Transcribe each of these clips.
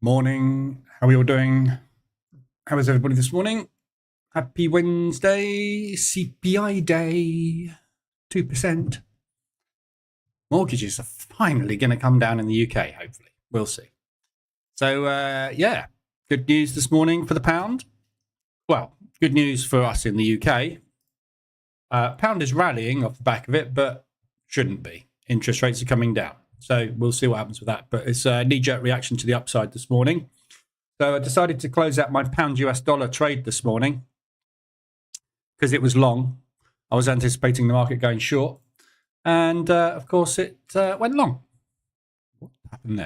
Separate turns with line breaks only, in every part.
Morning. How are you all doing? How is everybody this morning? Happy Wednesday, CPI day, 2%. Mortgages are finally going to come down in the UK, hopefully. We'll see. So, yeah, good news this morning for the pound. Well, good news for us in the UK. Pound is rallying off the back of it, but shouldn't be. Interest rates are coming down. So we'll see what happens with that. But it's a knee-jerk reaction to the upside this morning. So I decided to close out my pound US dollar trade this morning because it was long. I was anticipating the market going short. And, of course, it went long. What happened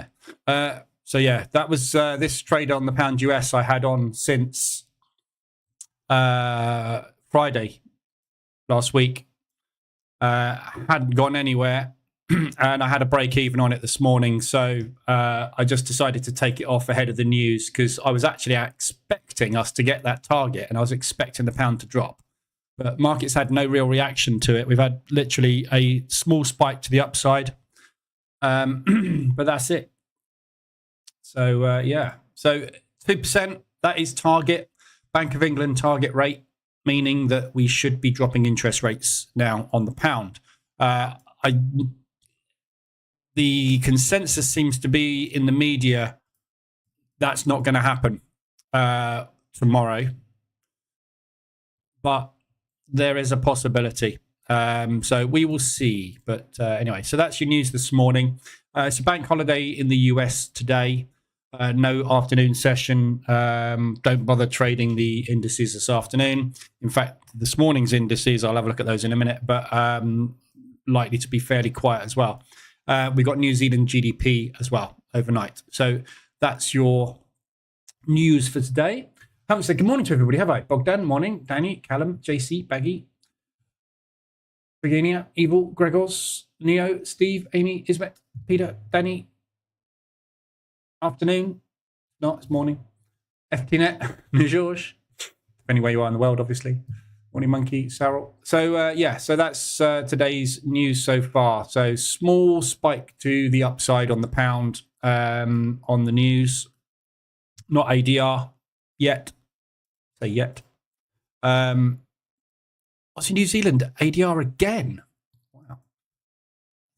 there? So, yeah, that was this trade on the pound US I had on since Friday last week. Hadn't gone anywhere. And I had a break even on it this morning. So I just decided to take it off ahead of the news because I was actually expecting us to get that target and I was expecting the pound to drop. But markets had no real reaction to it. We've had literally a small spike to the upside. But that's it. So, yeah. So 2%, that is target. Bank of England target rate, meaning that we should be dropping interest rates now on the pound. The consensus seems to be in the media that's not going to happen tomorrow. But there is a possibility. So we will see. But anyway, so that's your news this morning. It's a bank holiday in the US today. No afternoon session. Don't bother trading the indices this afternoon. In fact, this morning's indices, I'll have a look at those in a minute, but likely to be fairly quiet as well. We got New Zealand GDP as well overnight. So that's your news for today. I haven't said good morning to everybody, have I? Bogdan, morning. Danny, Callum, JC, Baggy, Virginia, Evil, Gregors, Neo, Steve, Amy, Ismet, Peter, Danny. Afternoon. No, it's morning. FTNet, George. Depending where you are in the world, obviously. Morning, Monkey, Sarah. So, yeah, so that's today's news so far. So, small spike to the upside on the pound on the news. Not ADR yet. Say yet. Aussie New Zealand, ADR again. Wow.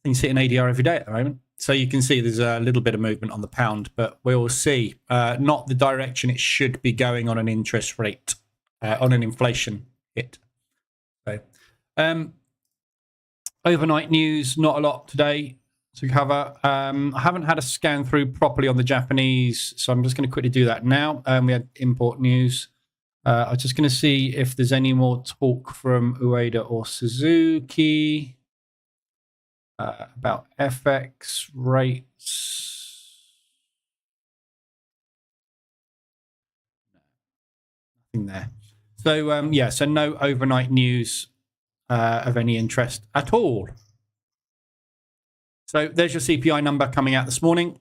Things hitting ADR every day at the moment. So, you can see there's a little bit of movement on the pound, but we'll see. Not the direction it should be going on an interest rate, on an inflation hit. So, overnight news, not a lot today to cover. I haven't had a scan through properly on the Japanese, so I'm just going to quickly do that now. We had import news. I'm just going to see if there's any more talk from Ueda or Suzuki about FX rates. Nothing there. So, yeah, so no overnight news of any interest at all. So there's your CPI number coming out this morning.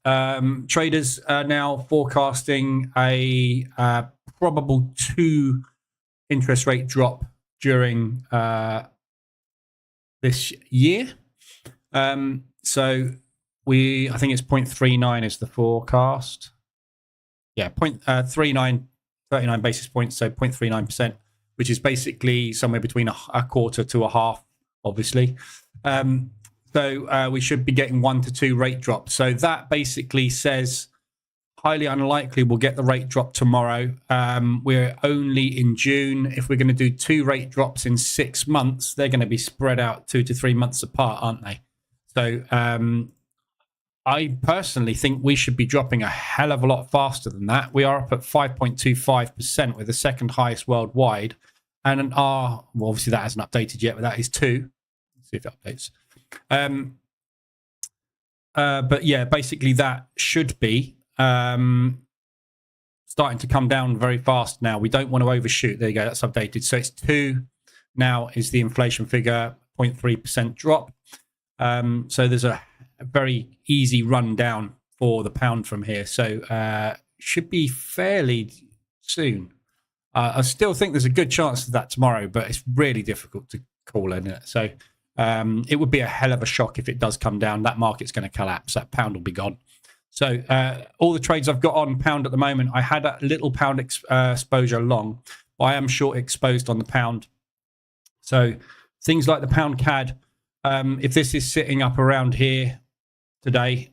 Traders are now forecasting a probable 2 interest rate drop during this year. So I think it's 0.39 is the forecast. Yeah, 39 basis points, so 0.39%, which is basically somewhere between a quarter to a half, obviously. So we should be getting 1 to 2 rate drops. So that basically says highly unlikely we'll get the rate drop tomorrow. We're only in June. If we're going to do 2 rate drops in 6 months, they're going to be spread out 2 to 3 months apart, aren't they? So I personally think we should be dropping a hell of a lot faster than that. We are up at 5.25%. We're the second highest worldwide. And well, obviously that hasn't updated yet, but that is 2. Let's see if it updates. But yeah, basically that should be starting to come down very fast now. We don't want to overshoot. There you go. That's updated. So it's 2 now is the inflation figure, 0.3% drop. So there's a very easy run down for the pound from here. So should be fairly soon. I still think there's a good chance of that tomorrow, but it's really difficult to call, isn't it? So it would be a hell of a shock if it does come down. That market's going to collapse. That pound will be gone. So all the trades I've got on pound at the moment, I had a little pound exposure long, but I am short exposed on the pound. So things like the pound CAD, if this is sitting up around here today,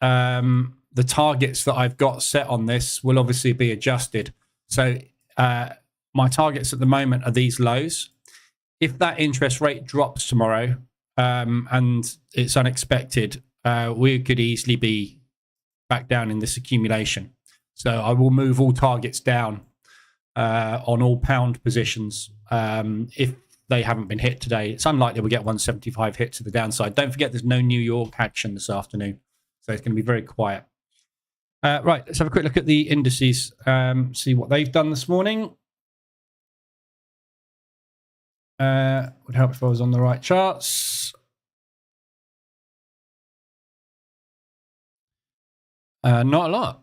the targets that I've got set on this will obviously be adjusted. So my targets at the moment are these lows. If that interest rate drops tomorrow and it's unexpected, we could easily be back down in this accumulation. So I will move all targets down on all pound positions if they haven't been hit today. It's unlikely we'll get 175 hit to the downside. Don't forget there's no New York action this afternoon, so it's going to be very quiet. Right, let's have a quick look at the indices, see what they've done this morning. Would help if I was on the right charts. Not a lot.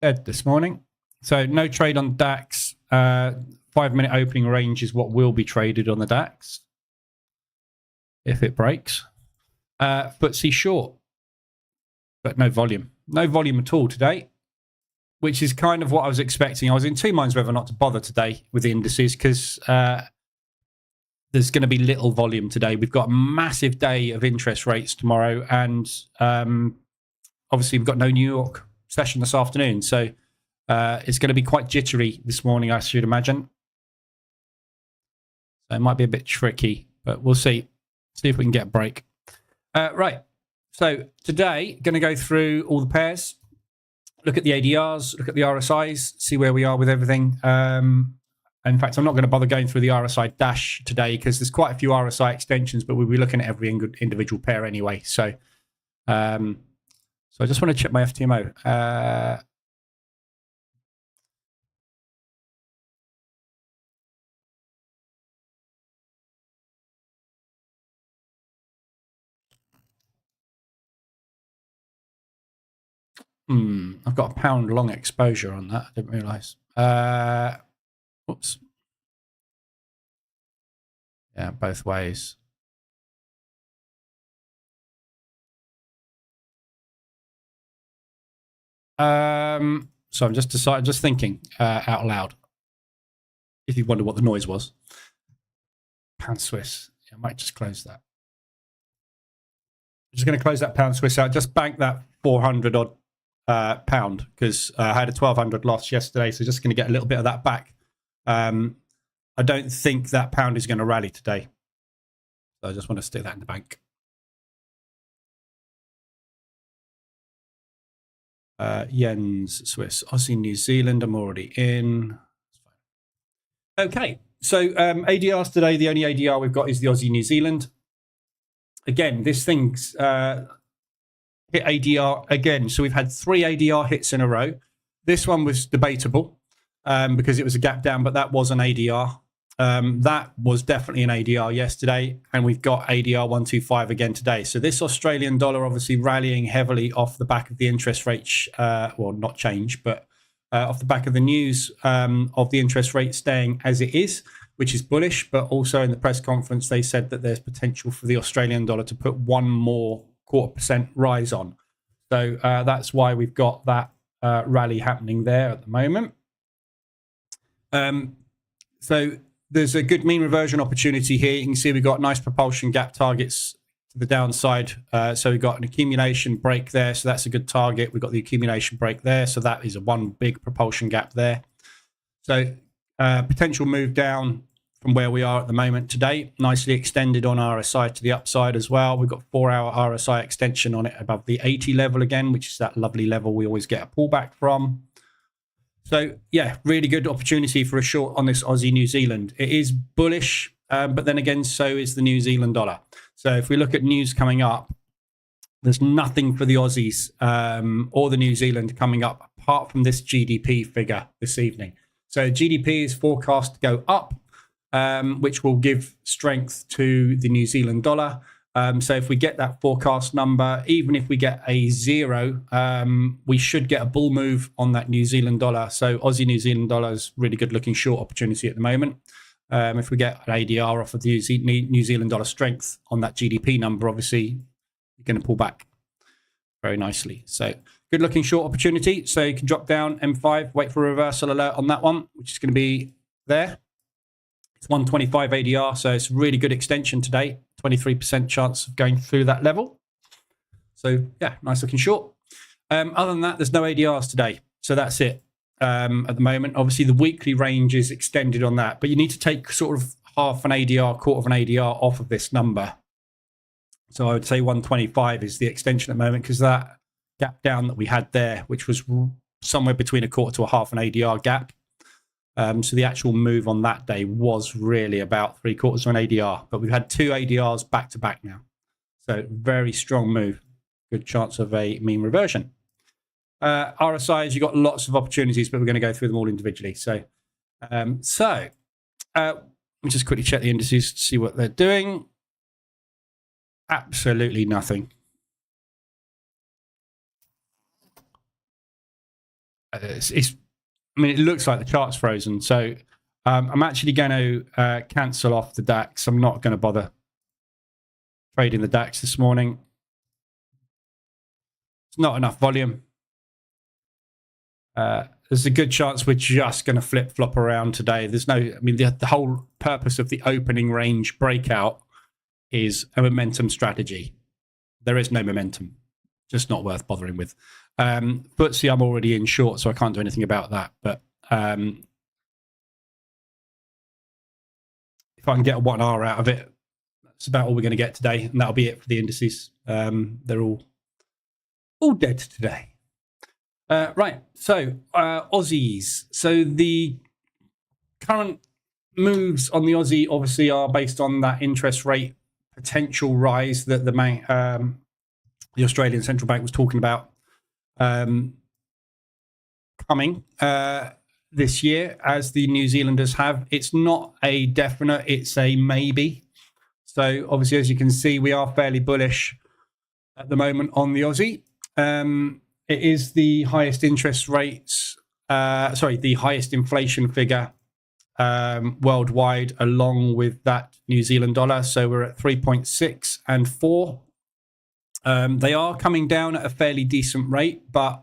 Dead this morning. So no trade on DAX. 5-minute opening range is what will be traded on the DAX if it breaks. FTSE short, but no volume. No volume at all today, which is kind of what I was expecting. I was in two minds whether or not to bother today with the indices because there's going to be little volume today. We've got a massive day of interest rates tomorrow, and obviously we've got no New York session this afternoon. So it's going to be quite jittery this morning, I should imagine. So it might be a bit tricky, but we'll see. See if we can get a break. Right. So today, going to go through all the pairs, look at the ADRs, look at the RSIs, see where we are with everything. In fact, I'm not going to bother going through the RSI dash today because there's quite a few RSI extensions, but we'll be looking at every individual pair anyway. So I just want to check my FTMO. I've got a pound long exposure on that. I didn't realise. Oops. Yeah, both ways. So I'm just thinking out loud. If you wonder what the noise was. Pound Swiss. Yeah, I might just close that. I'm just going to close that pound Swiss out. Just bank that 400 odd pound because I had a 1200 loss yesterday, so just going to get a little bit of that back. I don't think that pound is going to rally today, so I just want to stick that in the bank. Yens, Swiss, Aussie, New Zealand. I'm already in. Okay, so ADRs today. The only ADR we've got is the Aussie, New Zealand. Again, this thing's hit ADR again. So we've had 3 ADR hits in a row. This one was debatable because it was a gap down, but that was an ADR. That was definitely an ADR yesterday, and we've got ADR 125 again today. So this Australian dollar obviously rallying heavily off the back of the interest rate, well, not change, but off the back of the news of the interest rate staying as it is, which is bullish. But also in the press conference, they said that there's potential for the Australian dollar to put one more 0.25% rise on. So that's why we've got that rally happening there at the moment. So there's a good mean reversion opportunity here. You can see we've got nice propulsion gap targets to the downside. So we've got an accumulation break there. So that's a good target. We've got the accumulation break there. So that is one big propulsion gap there. So potential move down from where we are at the moment today. Nicely extended on RSI to the upside as well. We've got 4-hour RSI extension on it above the 80 level again, which is that lovely level we always get a pullback from. So, yeah, really good opportunity for a short on this Aussie New Zealand. It is bullish, but then again, so is the New Zealand dollar. So if we look at news coming up, there's nothing for the Aussies or the New Zealand coming up apart from this GDP figure this evening. So GDP is forecast to go up, which will give strength to the New Zealand dollar. So if we get that forecast number, even if we get a 0, we should get a bull move on that New Zealand dollar. So Aussie New Zealand dollar is really good looking short opportunity at the moment. If we get an ADR off of the New Zealand dollar strength on that GDP number, obviously you're going to pull back. very nicely. So good looking short opportunity. So you can drop down M5, wait for a reversal alert on that one, which is going to be there. It's 125 ADR, so it's a really good extension today. 23% chance of going through that level. So yeah, nice looking short. Other than that, there's no ADRs today. So that's it at the moment. Obviously, the weekly range is extended on that, but you need to take sort of half an ADR, quarter of an ADR off of this number. So I would say 125 is the extension at the moment, because that gap down that we had there, which was somewhere between a quarter to a half an ADR gap. So the actual move on that day was really about 3/4 of an ADR, but we've had 2 ADRs back to back now. So very strong move. Good chance of a mean reversion. RSIs, you've got lots of opportunities, but we're going to go through them all individually. So let me just quickly check the indices to see what they're doing. Absolutely nothing. I mean, it looks like the chart's frozen. So I'm actually going to cancel off the DAX. I'm not going to bother trading the DAX this morning. It's not enough volume. There's a good chance we're just going to flip-flop around today. There's no, I mean, the whole purpose of the opening range breakout is a momentum strategy. There is no momentum. Just not worth bothering with. FTSE, I'm already in short, so I can't do anything about that. But if I can get a 1R out of it, that's about all we're going to get today, and that'll be it for the indices. They're all dead today. Right, so Aussies. So the current moves on the Aussie obviously are based on that interest rate potential rise that the Australian Central Bank was talking about coming this year, as the New Zealanders have. It's not a definite, it's a maybe. So obviously, as you can see, we are fairly bullish at the moment on the Aussie. It is the highest interest rates, the highest inflation figure worldwide, along with that New Zealand dollar. So we're at 3.6 and 4. They are coming down at a fairly decent rate, but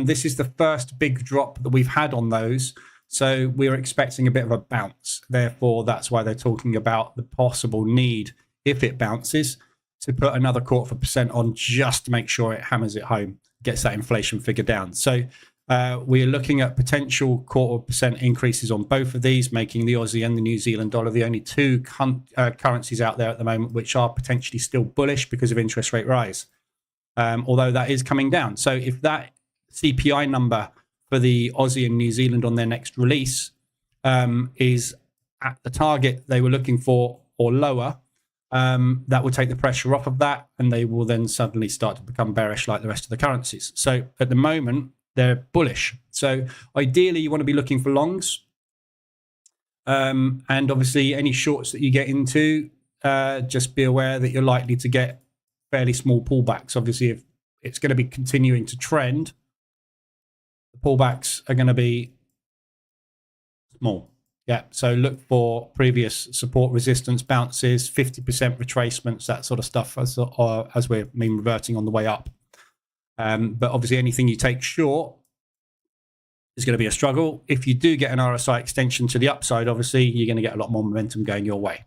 this is the first big drop that we've had on those. So we're expecting a bit of a bounce. Therefore, that's why they're talking about the possible need, if it bounces, to put another 0.25% on, just to make sure it hammers it home, gets that inflation figure down. So we're looking at potential 0.25% increases on both of these, making the Aussie and the New Zealand dollar the only two currencies out there at the moment which are potentially still bullish because of interest rate rise, although that is coming down. So if that CPI number for the Aussie and New Zealand on their next release is at the target they were looking for or lower, that will take the pressure off of that, and they will then suddenly start to become bearish like the rest of the currencies. So at the moment, they're bullish. So ideally, you want to be looking for longs. And obviously, any shorts that you get into, just be aware that you're likely to get fairly small pullbacks. Obviously, if it's going to be continuing to trend, the pullbacks are going to be small. Yeah, so look for previous support resistance bounces, 50% retracements, that sort of stuff, as we're reverting on the way up. But obviously anything you take short is going to be a struggle. If you do get an RSI extension to the upside, obviously you're going to get a lot more momentum going your way.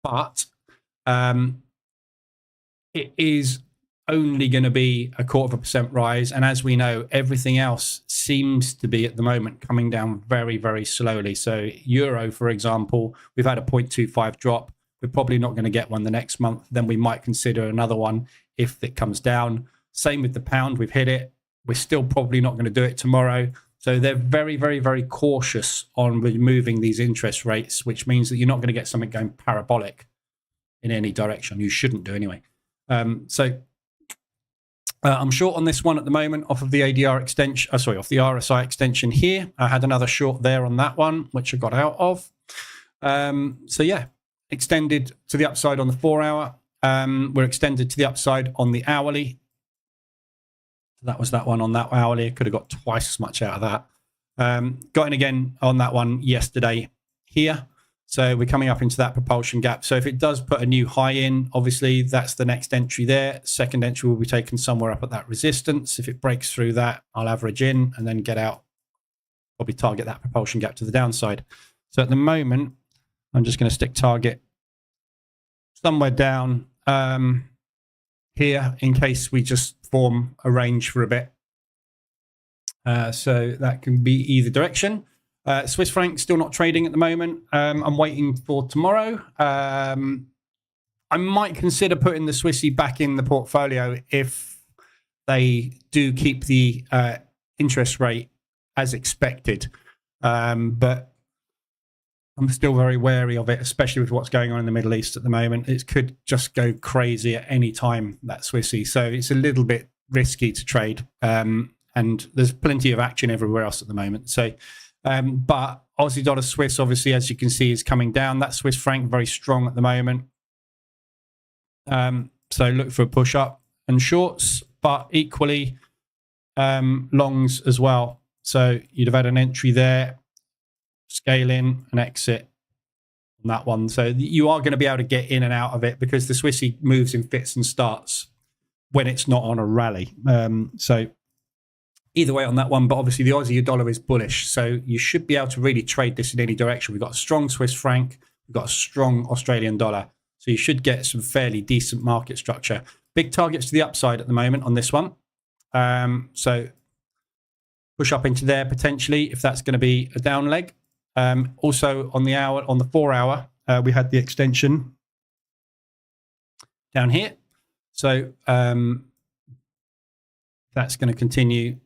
But it is only going to be a 0.25% rise. And as we know, everything else seems to be at the moment coming down very, very slowly. So Euro, for example, we've had a 0.25 drop. We're probably not going to get one the next month. Then we might consider another one if it comes down. Same with the pound. We've hit it. We're still probably not going to do it tomorrow. So they're very, very, very cautious on removing these interest rates, which means that you're not going to get something going parabolic in any direction. You shouldn't do anyway. I'm short on this one at the moment off of the ADR extension, off the RSI extension here. I had another short there on that one, which I got out of. So yeah, extended to the upside on the 4 hour. We're extended to the upside on the hourly. That was that one on that hourly. Could have got twice as much out of that. Got in again on that one yesterday here. So we're coming up into that propulsion gap. So if it does put a new high in, obviously that's the next entry there. Second entry will be taken somewhere up at that resistance. If it breaks through that, I'll average in and then get out, probably target that propulsion gap to the downside. So at the moment, I'm just going to stick target somewhere down here in case we just form a range for a bit. So that can be either direction. Swiss franc still not trading at the moment. I'm waiting for tomorrow. I might consider putting the Swissy back in the portfolio if they do keep the interest rate as expected. But I'm still very wary of it, especially with what's going on in the Middle East at the moment. It could just go crazy at any time, that Swissy. So it's a little bit risky to trade. And there's plenty of action everywhere else at the moment. So but Aussie dollar Swiss, obviously, as you can see, is coming down. That Swiss franc very strong at the moment. So look for a push up and shorts, but equally longs as well. So you'd have had an entry there, scale in and exit on that one. So you are going to be able to get in and out of it because the Swissy moves in fits and starts when it's not on a rally. So either way on that one, but obviously the Aussie dollar is bullish, so you should be able to really trade this in any direction. We've got a strong Swiss franc, we've got a strong Australian dollar, so you should get some fairly decent market structure. Big targets to the upside at the moment on this one. So push up into there potentially if that's going to be a down leg. Also on the hour, on the 4 hour, we had the extension down here. So that's going to continue.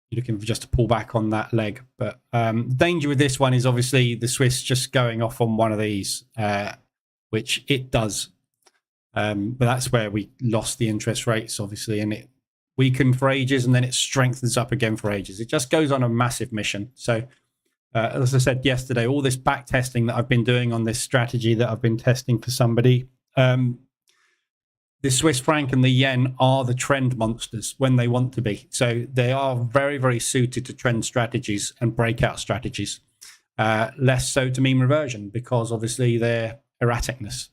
You're looking for just to pull back on that leg. But the danger with this one is obviously the Swiss just going off on one of these, which it does. But that's where we lost the interest rates, obviously, and it weakened for ages, and then it strengthens up again for ages. It just goes on a massive mission. So as I said yesterday, all this back testing that I've been doing on this strategy that I've been testing for somebody, the Swiss franc and the yen are the trend monsters when they want to be. So they are very, very suited to trend strategies and breakout strategies. Less so to mean reversion because obviously they're erraticness,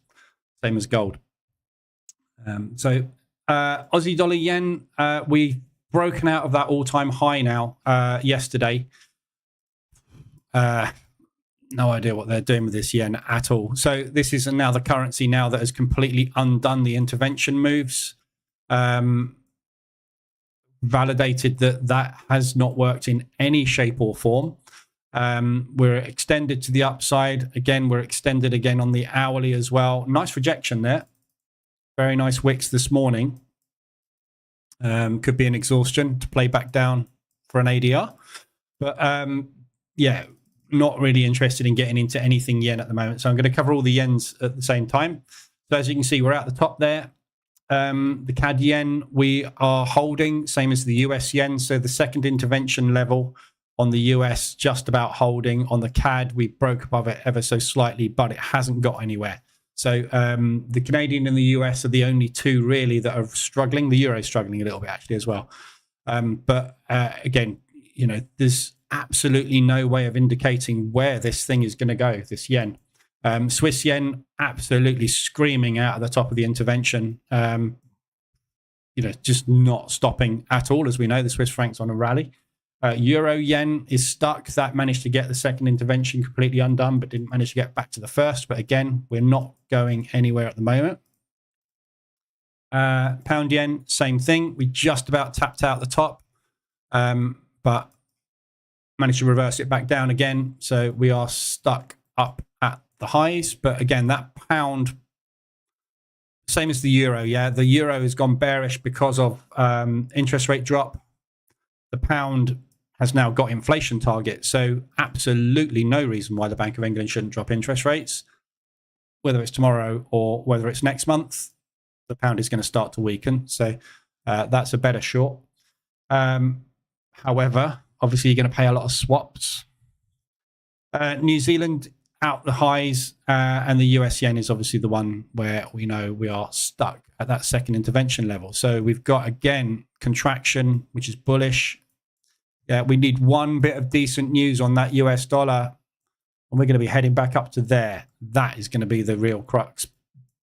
same as gold. So Aussie dollar yen, we've broken out of that all-time high now yesterday. No idea what they're doing with this yen at all. So this is now the currency now that has completely undone the intervention moves. Validated that that has not worked in any shape or form. We're extended to the upside. Again, we're extended again on the hourly as well. Nice rejection there. Very nice wicks this morning. Could be an exhaustion to play back down for an ADR. But yeah, not really interested in getting into anything yen at the moment. So I'm going to cover all the yens at the same time. So as you can see, we're at the top there. The CAD yen, we are holding, same as the US yen. So the second intervention level on the US, just about holding. On the CAD, we broke above it ever so slightly, but it hasn't got anywhere. So the Canadian and the US are the only two really that are struggling. The euro is struggling a little bit actually as well. But again, you know, there's absolutely no way of indicating where this thing is going to go, this yen. Swiss yen absolutely screaming out at the top of the intervention. You know, just not stopping at all. As we know, the Swiss franc's on a rally. Euro yen is stuck. That managed to get the second intervention completely undone, but didn't manage to get back to the first. But again, we're not going anywhere at the moment. Pound yen, same thing. We just about tapped out the top, but managed to reverse it back down again. So we are stuck up at the highs. But again, that pound, same as the euro. Yeah, the euro has gone bearish because of interest rate drop. The pound has now got inflation target. So absolutely no reason why the Bank of England shouldn't drop interest rates, whether it's tomorrow or whether it's next month. The pound is going to start to weaken. So that's a better short. However, obviously, you're going to pay a lot of swaps. New Zealand out the highs, and the US yen is obviously the one where we know we are stuck at that second intervention level. So we've got, again, contraction, which is bullish. Yeah, we need one bit of decent news on that US dollar and we're going to be heading back up to there. That is going to be the real crux,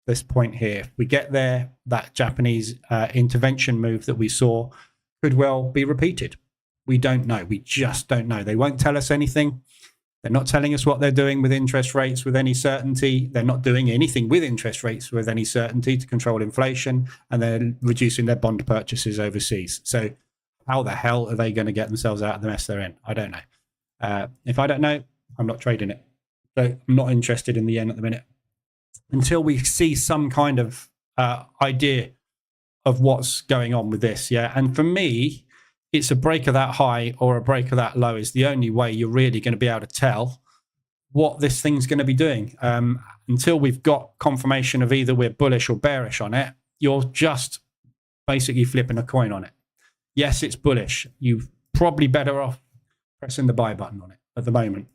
this point here. If we get there, that Japanese intervention move that we saw could well be repeated. We don't know. We just don't know. They won't tell us anything. They're not telling us what they're doing with interest rates with any certainty. They're not doing anything with interest rates with any certainty to control inflation, and they're reducing their bond purchases overseas. So how the hell are they going to get themselves out of the mess they're in? I don't know. If I don't know, I'm not trading it. So I'm not interested in the yen at the minute until we see some kind of idea of what's going on with this. Yeah. And for me, it's a break of that high or a break of that low is the only way you're really going to be able to tell what this thing's going to be doing. Until we've got confirmation of either we're bullish or bearish on it, you're just basically flipping a coin on it. Yes, it's bullish. You're probably better off pressing the buy button on it at the moment.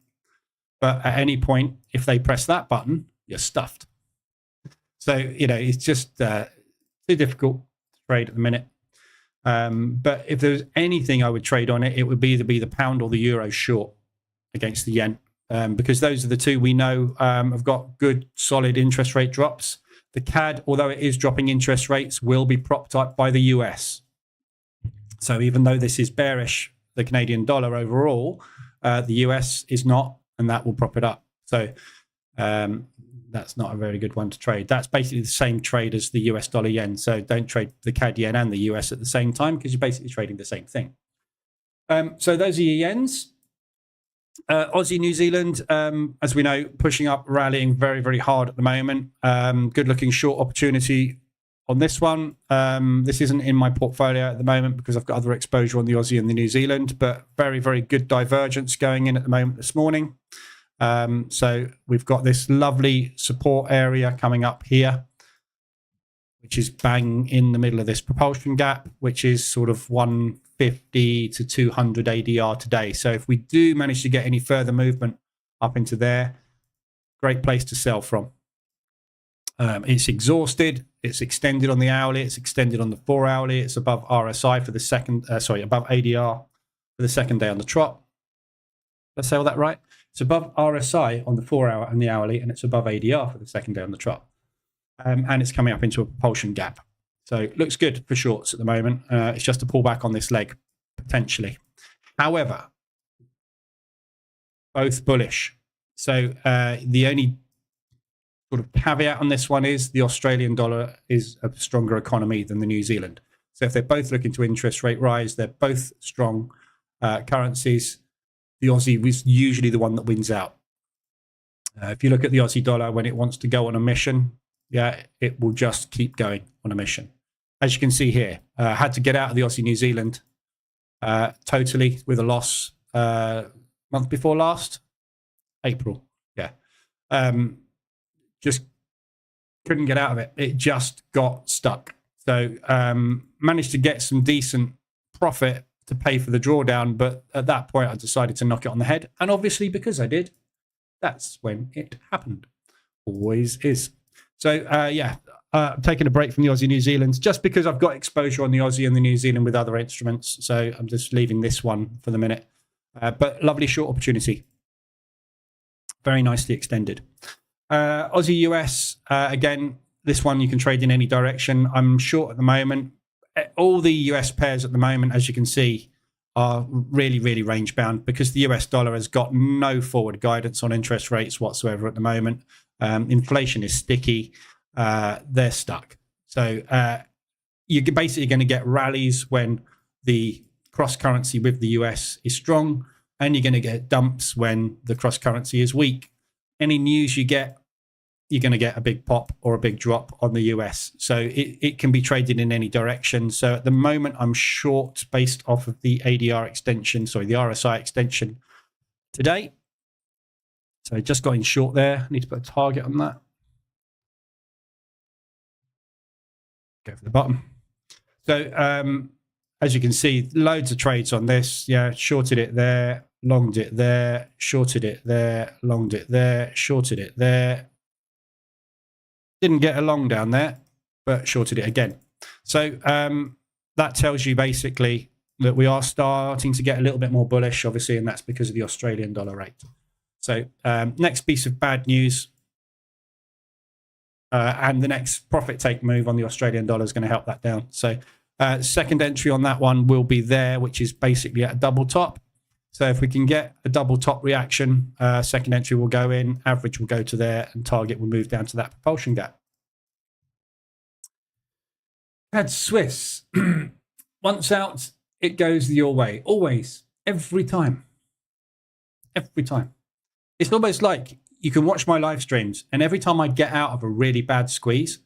But at any point, if they press that button, you're stuffed. So, you know, it's just too difficult to trade at the minute. But if there's anything I would trade on it, it would either be the pound or the euro short against the yen, because those are the two we know have got good, solid interest rate drops. The CAD, although it is dropping interest rates, will be propped up by the US. So even though this is bearish, the Canadian dollar overall, the US is not, and that will prop it up. So that's not a very good one to trade. That's basically the same trade as the US dollar yen. So don't trade the CAD yen and the US at the same time, because you're basically trading the same thing. So those are your yens. Aussie, New Zealand, as we know, pushing up, rallying very, very hard at the moment. Good looking short opportunity on this one. This isn't in my portfolio at the moment because I've got other exposure on the Aussie and the New Zealand, but very, very good divergence going in at the moment this morning. So we've got this lovely support area coming up here, which is bang in the middle of this propulsion gap, which is sort of 150 to 200 ADR today. So if we do manage to get any further movement up into there, great place to sell from. It's exhausted. It's extended on the hourly. It's extended on the 4 hourly. It's above RSI for the second, above ADR for the second day on the trot. Did I say all that right? It's above RSI on the 4 hour and the hourly, and it's above ADR for the second day on the trot. And it's coming up into a propulsion gap. So it looks good for shorts at the moment. It's just a pullback on this leg, potentially. However, both bullish. So the only sort of caveat on this one is the Australian dollar is a stronger economy than the New Zealand. So if they're both looking to interest rate rise, they're both strong currencies. The Aussie is usually the one that wins out. If you look at the Aussie dollar, when it wants to go on a mission, yeah, it will just keep going on a mission. As you can see here, had to get out of the Aussie New Zealand totally with a loss month before last, April. Yeah. Just couldn't get out of it. It just got stuck. So managed to get some decent profit to pay for the drawdown, but at that point I decided to knock it on the head, and obviously because I did, that's when it happened. Always is. So I'm taking a break from the Aussie New Zealand just because I've got exposure on the Aussie and the New Zealand with other instruments, so I'm just leaving this one for the minute. But lovely short opportunity, very nicely extended. Aussie US, again, this one you can trade in any direction. I'm short at the moment. All the US pairs at the moment, as you can see, are really, really range bound because the US dollar has got no forward guidance on interest rates whatsoever at the moment. Inflation is sticky. They're stuck. So you're basically going to get rallies when the cross currency with the US is strong, and you're going to get dumps when the cross currency is weak. Any news you get, you're going to get a big pop or a big drop on the US. So it can be traded in any direction. So at the moment, I'm short based off of the ADR extension, the RSI extension today. So I just got in short there. I need to put a target on that. Go for the bottom. So as you can see, loads of trades on this. Yeah, shorted it there, longed it there, shorted it there, longed it there, shorted it there. Didn't get a long down there, but shorted it again. So that tells you basically that we are starting to get a little bit more bullish, obviously, and that's because of the Australian dollar rate. So next piece of bad news, and the next profit take move on the Australian dollar is going to help that down. So second entry on that one will be there, which is basically at a double top. So if we can get a double top reaction, second entry will go in, average will go to there, and target will move down to that propulsion gap. Had Swiss. Once out, it goes your way. Always. Every time. Every time. It's almost like you can watch my live streams, and every time I get out of a really bad squeeze,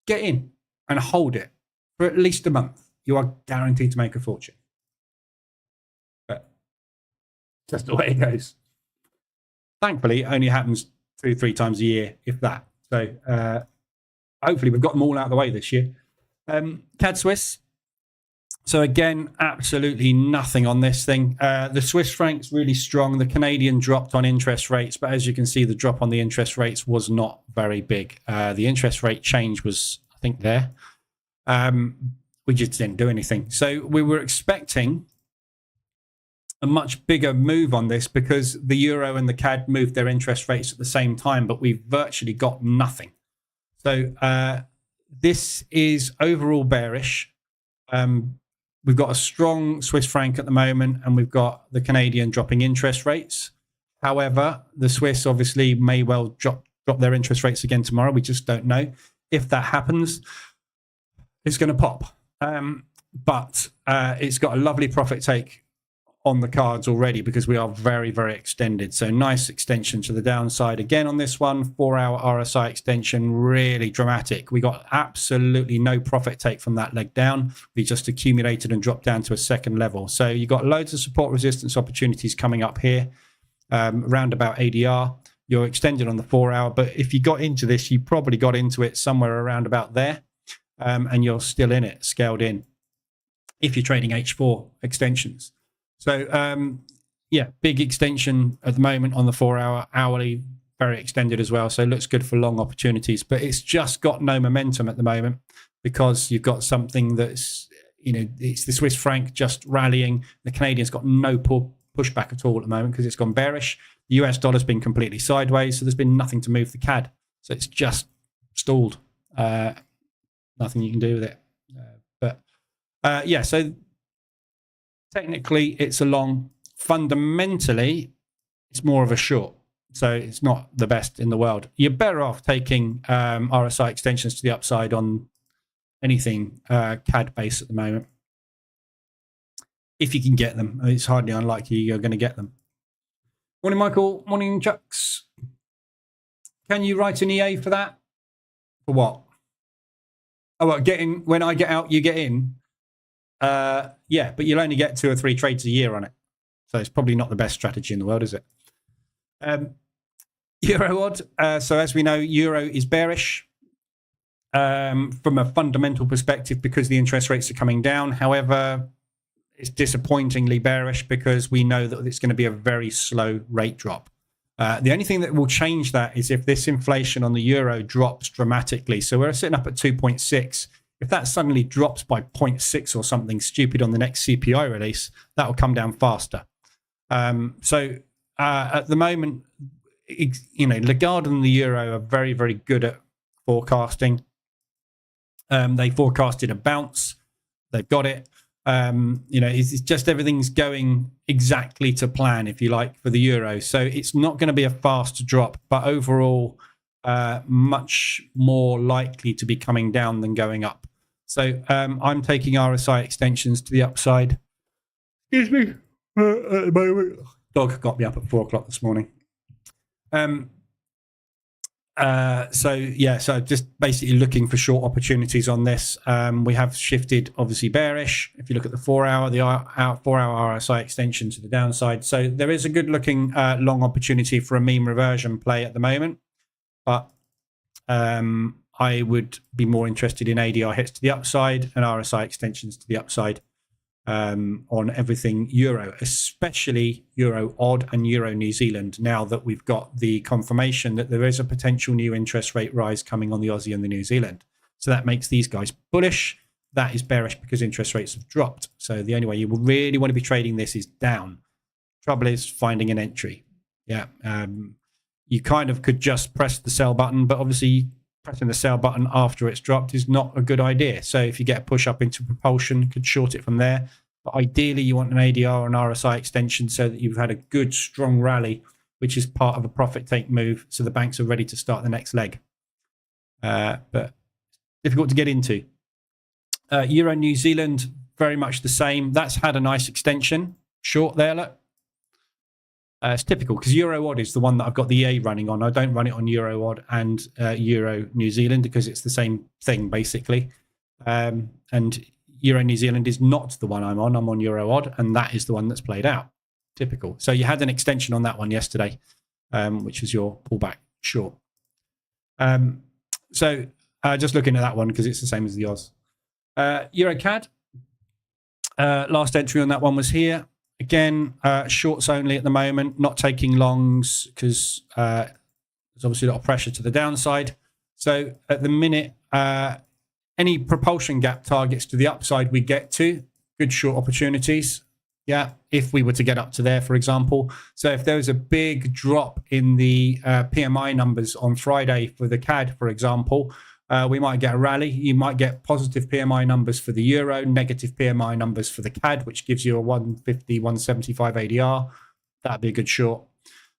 get in and hold it for at least a month. You are guaranteed to make a fortune. But that's the way it goes. Thankfully, it only happens 2-3 times a year, if that. So hopefully we've got them all out of the way this year. CAD Swiss. So again, absolutely nothing on this thing. The Swiss franc's really strong. The Canadian dropped on interest rates, but as you can see, the drop on the interest rates was not very big. The interest rate change was, I think, there. We just didn't do anything. So we were expecting a much bigger move on this because the euro and the CAD moved their interest rates at the same time, but we virtually got nothing. So this is overall bearish. We've got a strong Swiss franc at the moment, and we've got the Canadian dropping interest rates. However, the Swiss obviously may well drop their interest rates again tomorrow. We just don't know. If that happens, it's going to pop. But it's got a lovely profit take on the cards already because we are very, very extended. So nice extension to the downside. Again, on this one, 4-hour RSI extension, really dramatic. We got absolutely no profit take from that leg down. We just accumulated and dropped down to a second level. So you got loads of support resistance opportunities coming up here, around about ADR. You're extended on the 4-hour, but if you got into this, you probably got into it somewhere around about there, and you're still in it, scaled in, if you're trading H4 extensions. So, yeah, big extension at the moment on the 4-hour, hourly, very extended as well. So it looks good for long opportunities, but it's just got no momentum at the moment because you've got something that's, you know, it's the Swiss franc just rallying. The Canadian's got no pushback at all at the moment because it's gone bearish. The US dollar's been completely sideways, so there's been nothing to move the CAD. So it's just stalled. Nothing you can do with it. Yeah, so technically, it's a long. Fundamentally, it's more of a short. So it's not the best in the world. You're better off taking RSI extensions to the upside on anything CAD base at the moment. If you can get them. It's hardly unlikely you're going to get them. Morning, Michael. Morning, Chucks. Can you write an EA for that? For what? Oh, well, when I get out, you get in. Yeah, but you'll only get 2 or 3 trades a year on it. So it's probably not the best strategy in the world, is it? Euro odd. So as we know, euro is bearish from a fundamental perspective because the interest rates are coming down. However, it's disappointingly bearish because we know that it's going to be a very slow rate drop. The only thing that will change that is if this inflation on the euro drops dramatically. So we're sitting up at 2.6. If that suddenly drops by 0.6 or something stupid on the next CPI release, that will come down faster. So at the moment, you know, Lagarde and the euro are very, very good at forecasting. They forecasted a bounce. They've got it. You know, it's just everything's going exactly to plan, if you like, for the euro. So it's not going to be a fast drop, but overall, much more likely to be coming down than going up. So I'm taking RSI extensions to the upside. Excuse me. At the moment, dog got me up at 4 o'clock this morning. So yeah, so just basically looking for short opportunities on this. We have shifted obviously bearish. If you look at the 4-hour, the 4-hour RSI extension to the downside. So there is a good looking long opportunity for a mean reversion play at the moment, but I would be more interested in ADR hits to the upside and RSI extensions to the upside on everything euro, especially euro odd and euro New Zealand, now that we've got the confirmation that there is a potential new interest rate rise coming on the Aussie and the New Zealand. So that makes these guys bullish. That is bearish because interest rates have dropped. So the only way you will really want to be trading this is down. Trouble is finding an entry. Yeah, you kind of could just press the sell button, but obviously pressing the sell button after it's dropped is not a good idea. So if you get a push up into propulsion, could short it from there. But ideally, you want an ADR or an RSI extension so that you've had a good, strong rally, which is part of a profit take move. So the banks are ready to start the next leg. But difficult to get into. Euro New Zealand, very much the same. That's had a nice extension. Short there, look. It's typical because Euro Odd is the one that I've got the EA running on. I don't run it on Euro Odd and Euro New Zealand because it's the same thing, basically. And Euro New Zealand is not the one I'm on. I'm on Euro Odd, and that is the one that's played out. Typical. So you had an extension on that one yesterday, which was your pullback short. So just looking at that one because it's the same as the Oz. Euro CAD. Last entry on that one was here. Again, shorts only at the moment, not taking longs because there's obviously a lot of pressure to the downside. So at the minute, any propulsion gap targets to the upside we get to, good short opportunities. Yeah, if we were to get up to there, for example. So if there was a big drop in the PMI numbers on Friday for the CAD, for example, we might get a rally. You might get positive PMI numbers for the euro, negative PMI numbers for the CAD, which gives you a 150, 175 ADR. That'd be a good short.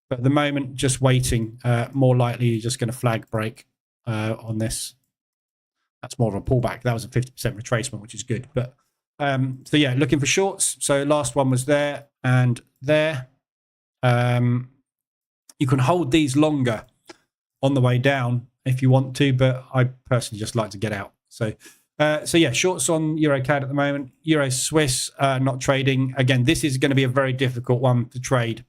But at the moment, just waiting. More likely, you're just going to flag break on this. That's more of a pullback. That was a 50% retracement, which is good. But so yeah, looking for shorts. So last one was there and there. You can hold these longer on the way down if you want to, but I personally just like to get out. So yeah, shorts on Euro CAD at the moment. Euro Swiss not trading. Again, this is going to be a very difficult one to trade.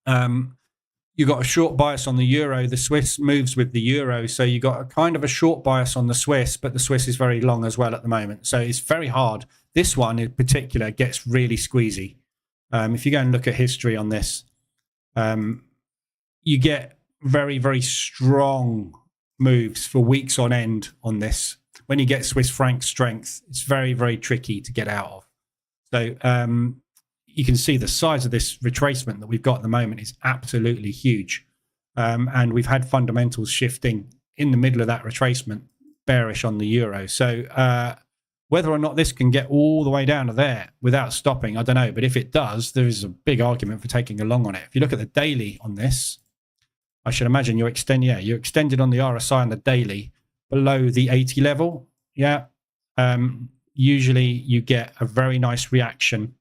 You've got a short bias on the euro. The Swiss moves with the euro, so you've got a kind of a short bias on the Swiss, but the Swiss is very long as well at the moment. So it's very hard. This one in particular gets really squeezy. If you go and look at history on this, you get very, very strong moves for weeks on end on this. When you get Swiss franc strength, it's very, very tricky to get out of. So you can see the size of this retracement that we've got at the moment is absolutely huge. And we've had fundamentals shifting in the middle of that retracement, bearish on the euro. So whether or not this can get all the way down to there without stopping, I don't know. But if it does, there is a big argument for taking a long on it. If you look at the daily on this, I should imagine you're extended on the RSI on the daily below the 80 level. Yeah. Usually you get a very nice reaction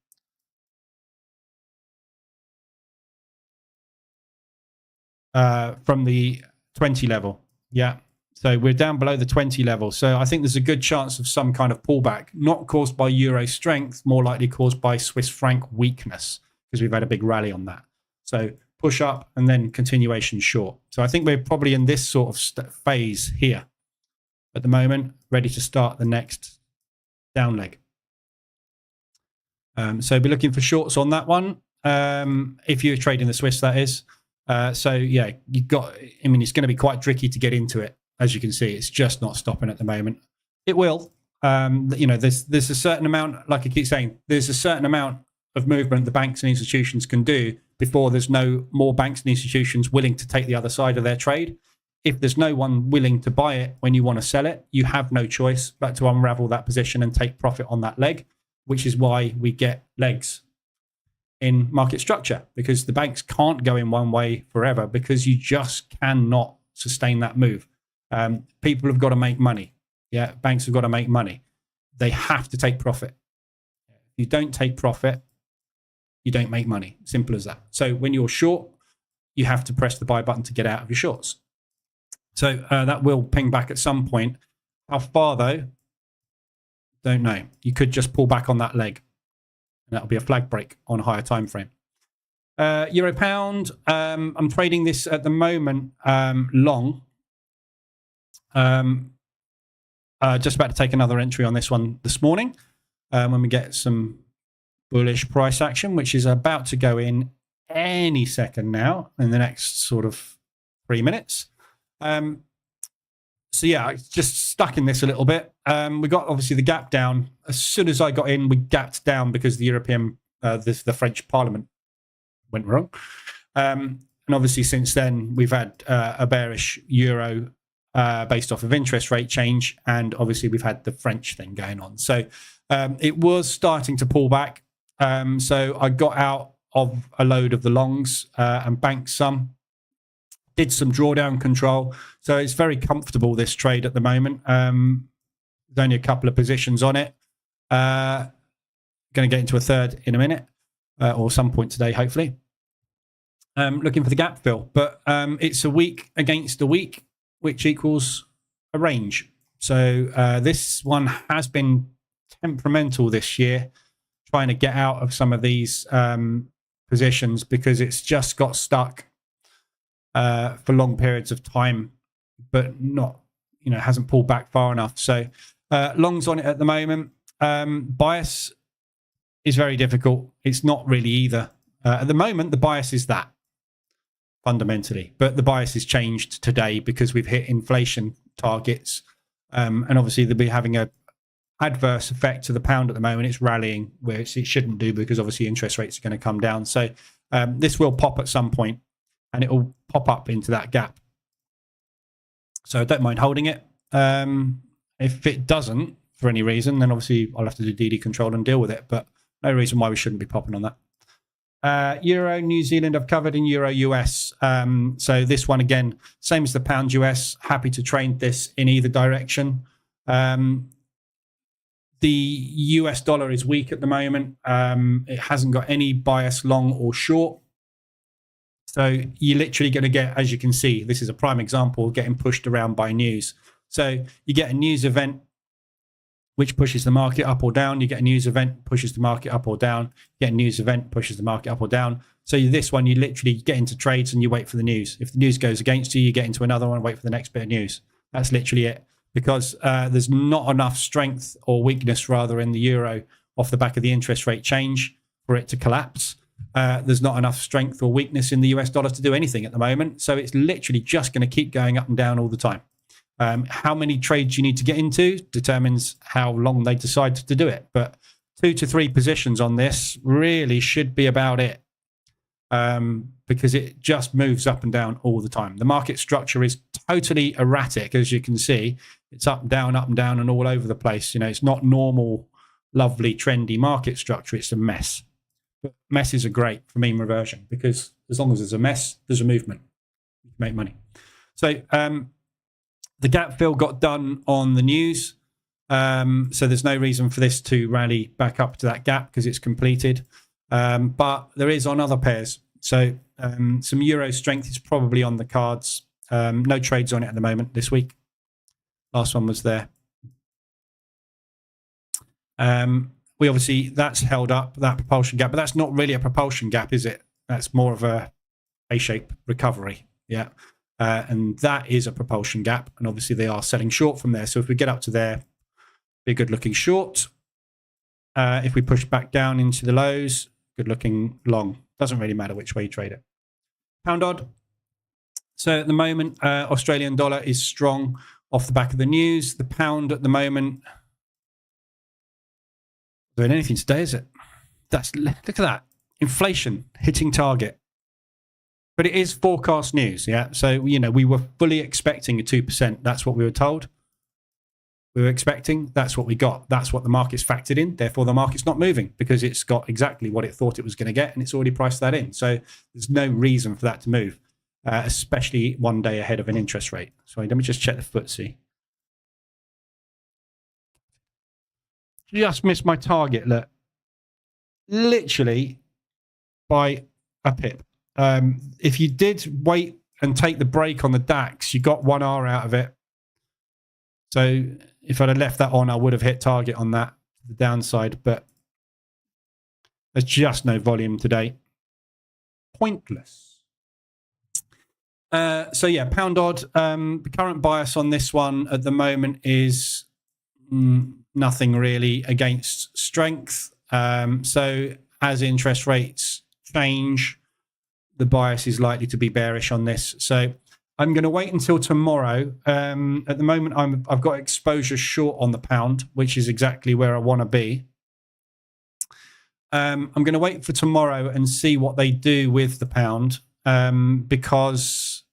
from the 20 level. Yeah. So we're down below the 20 level. So I think there's a good chance of some kind of pullback, not caused by euro strength, more likely caused by Swiss franc weakness, because we've had a big rally on that. So push up and then continuation short. So I think we're probably in this sort of phase here at the moment, ready to start the next down leg. So be looking for shorts on that one. If you're trading the Swiss, that is. So yeah, you've got, I mean, it's going to be quite tricky to get into it. As you can see, it's just not stopping at the moment. It will. You know, there's a certain amount, like I keep saying, there's a certain amount of movement the banks and institutions can do before there's no more banks and institutions willing to take the other side of their trade. If there's no one willing to buy it when you want to sell it, you have no choice but to unravel that position and take profit on that leg, which is why we get legs in market structure, because the banks can't go in one way forever because you just cannot sustain that move. People have got to make money. Yeah, banks have got to make money. They have to take profit. If you don't take profit, you don't make money. Simple as that. So when you're short, you have to press the buy button to get out of your shorts. So that will ping back at some point. How far though? Don't know. You could just pull back on that leg, and that'll be a flag break on a higher time frame. Euro pound. I'm trading this at the moment long. Just about to take another entry on this one this morning when we get some bullish price action, which is about to go in any second now in the next sort of 3 minutes. So yeah, just stuck in this a little bit. We got obviously the gap down. As soon as I got in, we gapped down because the European, the French Parliament went wrong. And obviously since then, we've had a bearish euro based off of interest rate change. And obviously we've had the French thing going on. So it was starting to pull back. So I got out of a load of the longs and banked some. Did some drawdown control. So it's very comfortable, this trade at the moment. There's only a couple of positions on it. Going to get into a third in a minute or some point today, hopefully. Looking for the gap fill. But it's a week against a week, which equals a range. So this one has been temperamental this year, trying to get out of some of these positions because it's just got stuck for long periods of time, but not, hasn't pulled back far enough. So longs on it at the moment. Bias is very difficult. It's not really either. At the moment, the bias is that fundamentally, but the bias has changed today because we've hit inflation targets. And obviously they'll be having a adverse effect to the pound at the moment. It's rallying where it shouldn't do because obviously interest rates are going to come down. So this will pop at some point and it will pop up into that gap. So I don't mind holding it. If it doesn't for any reason, then obviously I'll have to do DD control and deal with it, but no reason why we shouldn't be popping on that. Euro, New Zealand, I've covered in Euro, US. So this one again, same as the pound US, happy to trade this in either direction. The US dollar is weak at the moment. It hasn't got any bias long or short. So you're literally going to get, as you can see, this is a prime example, getting pushed around by news. So you get a news event which pushes the market up or down. You get a news event, pushes the market up or down. You get a news event, pushes the market up or down. So this one, you literally get into trades and you wait for the news. If the news goes against you, you get into another one, wait for the next bit of news. That's literally it. Because there's not enough strength or weakness, rather, in the euro off the back of the interest rate change for it to collapse. There's not enough strength or weakness in the US dollar to do anything at the moment. So it's literally just going to keep going up and down all the time. How many trades you need to get into determines how long they decide to do it. But 2 to 3 positions on this really should be about it, because it just moves up and down all the time. The market structure is totally erratic, as you can see. It's up and down, and all over the place. It's not normal, lovely, trendy market structure. It's a mess. But messes are great for mean reversion because as long as there's a mess, there's a movement. You can make money. So the gap fill got done on the news. So there's no reason for this to rally back up to that gap because it's completed. But there is on other pairs. So some euro strength is probably on the cards. No trades on it at the moment this week. Last one was there. We obviously, that's held up, that propulsion gap, but that's not really a propulsion gap, is it? That's more of a A-shape recovery. Yeah. And that is a propulsion gap. And obviously they are selling short from there. So if we get up to there, be a good looking short. If we push back down into the lows, good looking long. Doesn't really matter which way you trade it. Pound odd. So at the moment, Australian dollar is strong off the back of the news. The pound at the moment, doing anything today, is it? Look at that. Inflation hitting target. But it is forecast news, yeah? So, we were fully expecting a 2%. That's what we were told. We were expecting. That's what we got. That's what the market's factored in. Therefore, the market's not moving because it's got exactly what it thought it was going to get and it's already priced that in. So there's no reason for that to move, especially one day ahead of an interest rate. Sorry, let me just check the FTSE. Just missed my target, look. Literally by a pip. If you did wait and take the break on the DAX, you got 1 hour out of it. So if I'd have left that on, I would have hit target on that, the downside, but there's just no volume today. Pointless. So yeah, pound odd. The current bias on this one at the moment is nothing really against strength. So as interest rates change, the bias is likely to be bearish on this. So I'm going to wait until tomorrow. At the moment, I've got exposure short on the pound, which is exactly where I want to be. I'm going to wait for tomorrow and see what they do with the pound. because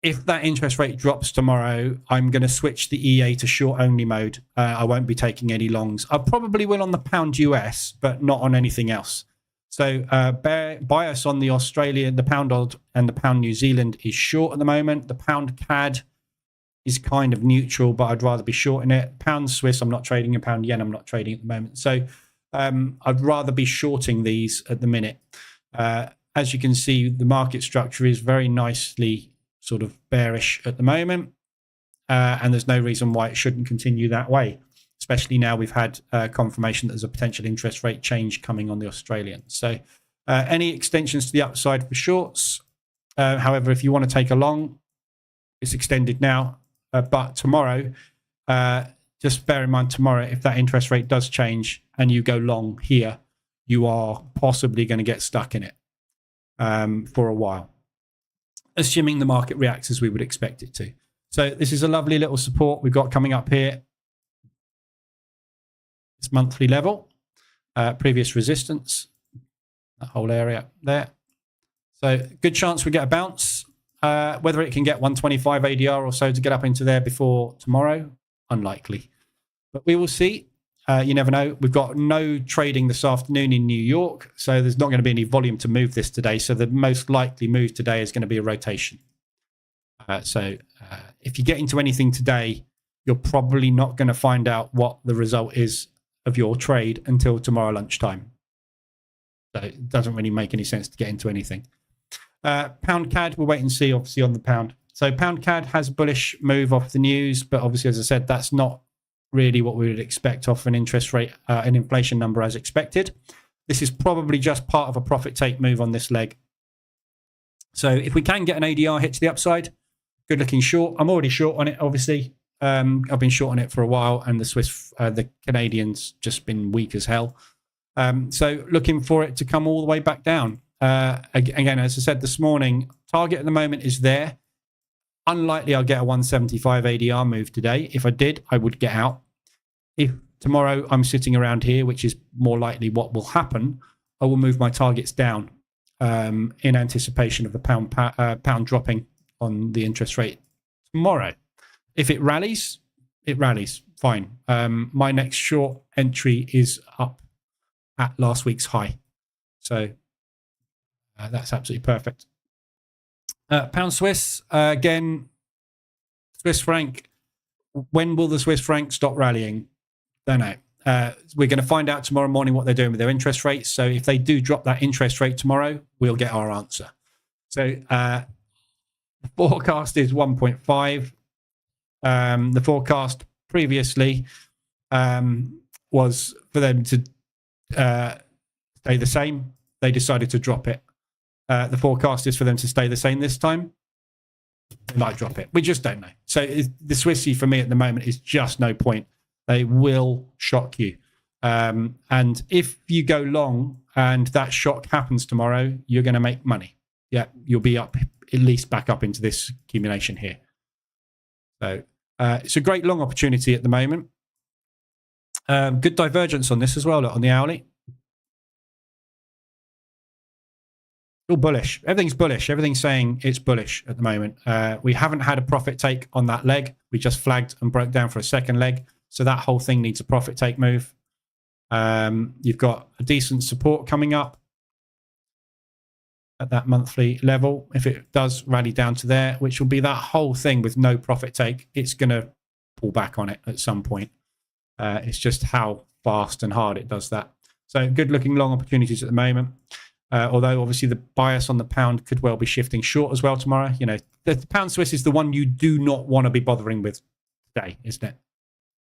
if that interest rate drops tomorrow, I'm going to switch the EA to short only mode. I won't be taking any longs. I probably will on the pound US, but not on anything else. So bias on the Australian, the pound odd, and the pound New Zealand is short at the moment. The pound CAD is kind of neutral, but I'd rather be short in it. Pound Swiss, I'm not trading. And pound yen, I'm not trading at the moment. So I'd rather be shorting these at the minute. As you can see, the market structure is very nicely sort of bearish at the moment, and there's no reason why it shouldn't continue that way, especially now we've had confirmation that there's a potential interest rate change coming on the Australian. So any extensions to the upside for shorts. However, if you want to take a long, it's extended now, but tomorrow, just bear in mind tomorrow, if that interest rate does change and you go long here, you are possibly going to get stuck in it for a while, assuming the market reacts as we would expect it to. So this is a lovely little support we've got coming up here. This monthly level, previous resistance, that whole area there. So good chance we get a bounce. Whether it can get 125 ADR or so to get up into there before tomorrow, unlikely. But we will see. You never know. We've got no trading this afternoon in New York, so there's not going to be any volume to move this today. So the most likely move today is going to be a rotation. So if you get into anything today, you're probably not going to find out what the result is of your trade until tomorrow lunchtime. So it doesn't really make any sense to get into anything. Pound CAD, we'll wait and see, obviously, on the pound. So pound CAD has a bullish move off the news, but obviously, as I said, that's not really what we would expect off an interest rate, an inflation number as expected. This is probably just part of a profit take move on this leg. So if we can get an ADR hit to the upside, good looking short. I'm already short on it, obviously. I've been short on it for a while, and the Canadian's just been weak as hell. So looking for it to come all the way back down. Again, as I said this morning, target at the moment is there. Unlikely I'll get a 175 ADR move today. If I did, I would get out. If tomorrow I'm sitting around here, which is more likely what will happen, I will move my targets down in anticipation of the pound dropping on the interest rate tomorrow. If it rallies, fine. My next short entry is up at last week's high. So that's absolutely perfect. Pound Swiss, again, Swiss franc. When will the Swiss franc stop rallying? Don't know. We're going to find out tomorrow morning what they're doing with their interest rates. So if they do drop that interest rate tomorrow, we'll get our answer. So the forecast is 1.5. The forecast previously was for them to stay the same. They decided to drop it. The forecast is for them to stay the same this time. They might drop it. We just don't know. So the Swissy for me at the moment is just no point. They will shock you. And if you go long and that shock happens tomorrow, you're going to make money. Yeah, you'll be up, at least back up into this accumulation here. So it's a great long opportunity at the moment. Good divergence on this as well, look, on the hourly. All bullish. Everything's bullish. Everything's saying it's bullish at the moment. We haven't had a profit take on that leg. We just flagged and broke down for a second leg. So that whole thing needs a profit take move. You've got a decent support coming up at that monthly level. If it does rally down to there, which will be that whole thing with no profit take, it's going to pull back on it at some point. It's just how fast and hard it does that. So good looking long opportunities at the moment. Although obviously the bias on the pound could well be shifting short as well tomorrow. You know, the pound Swiss is the one you do not want to be bothering with today, isn't it?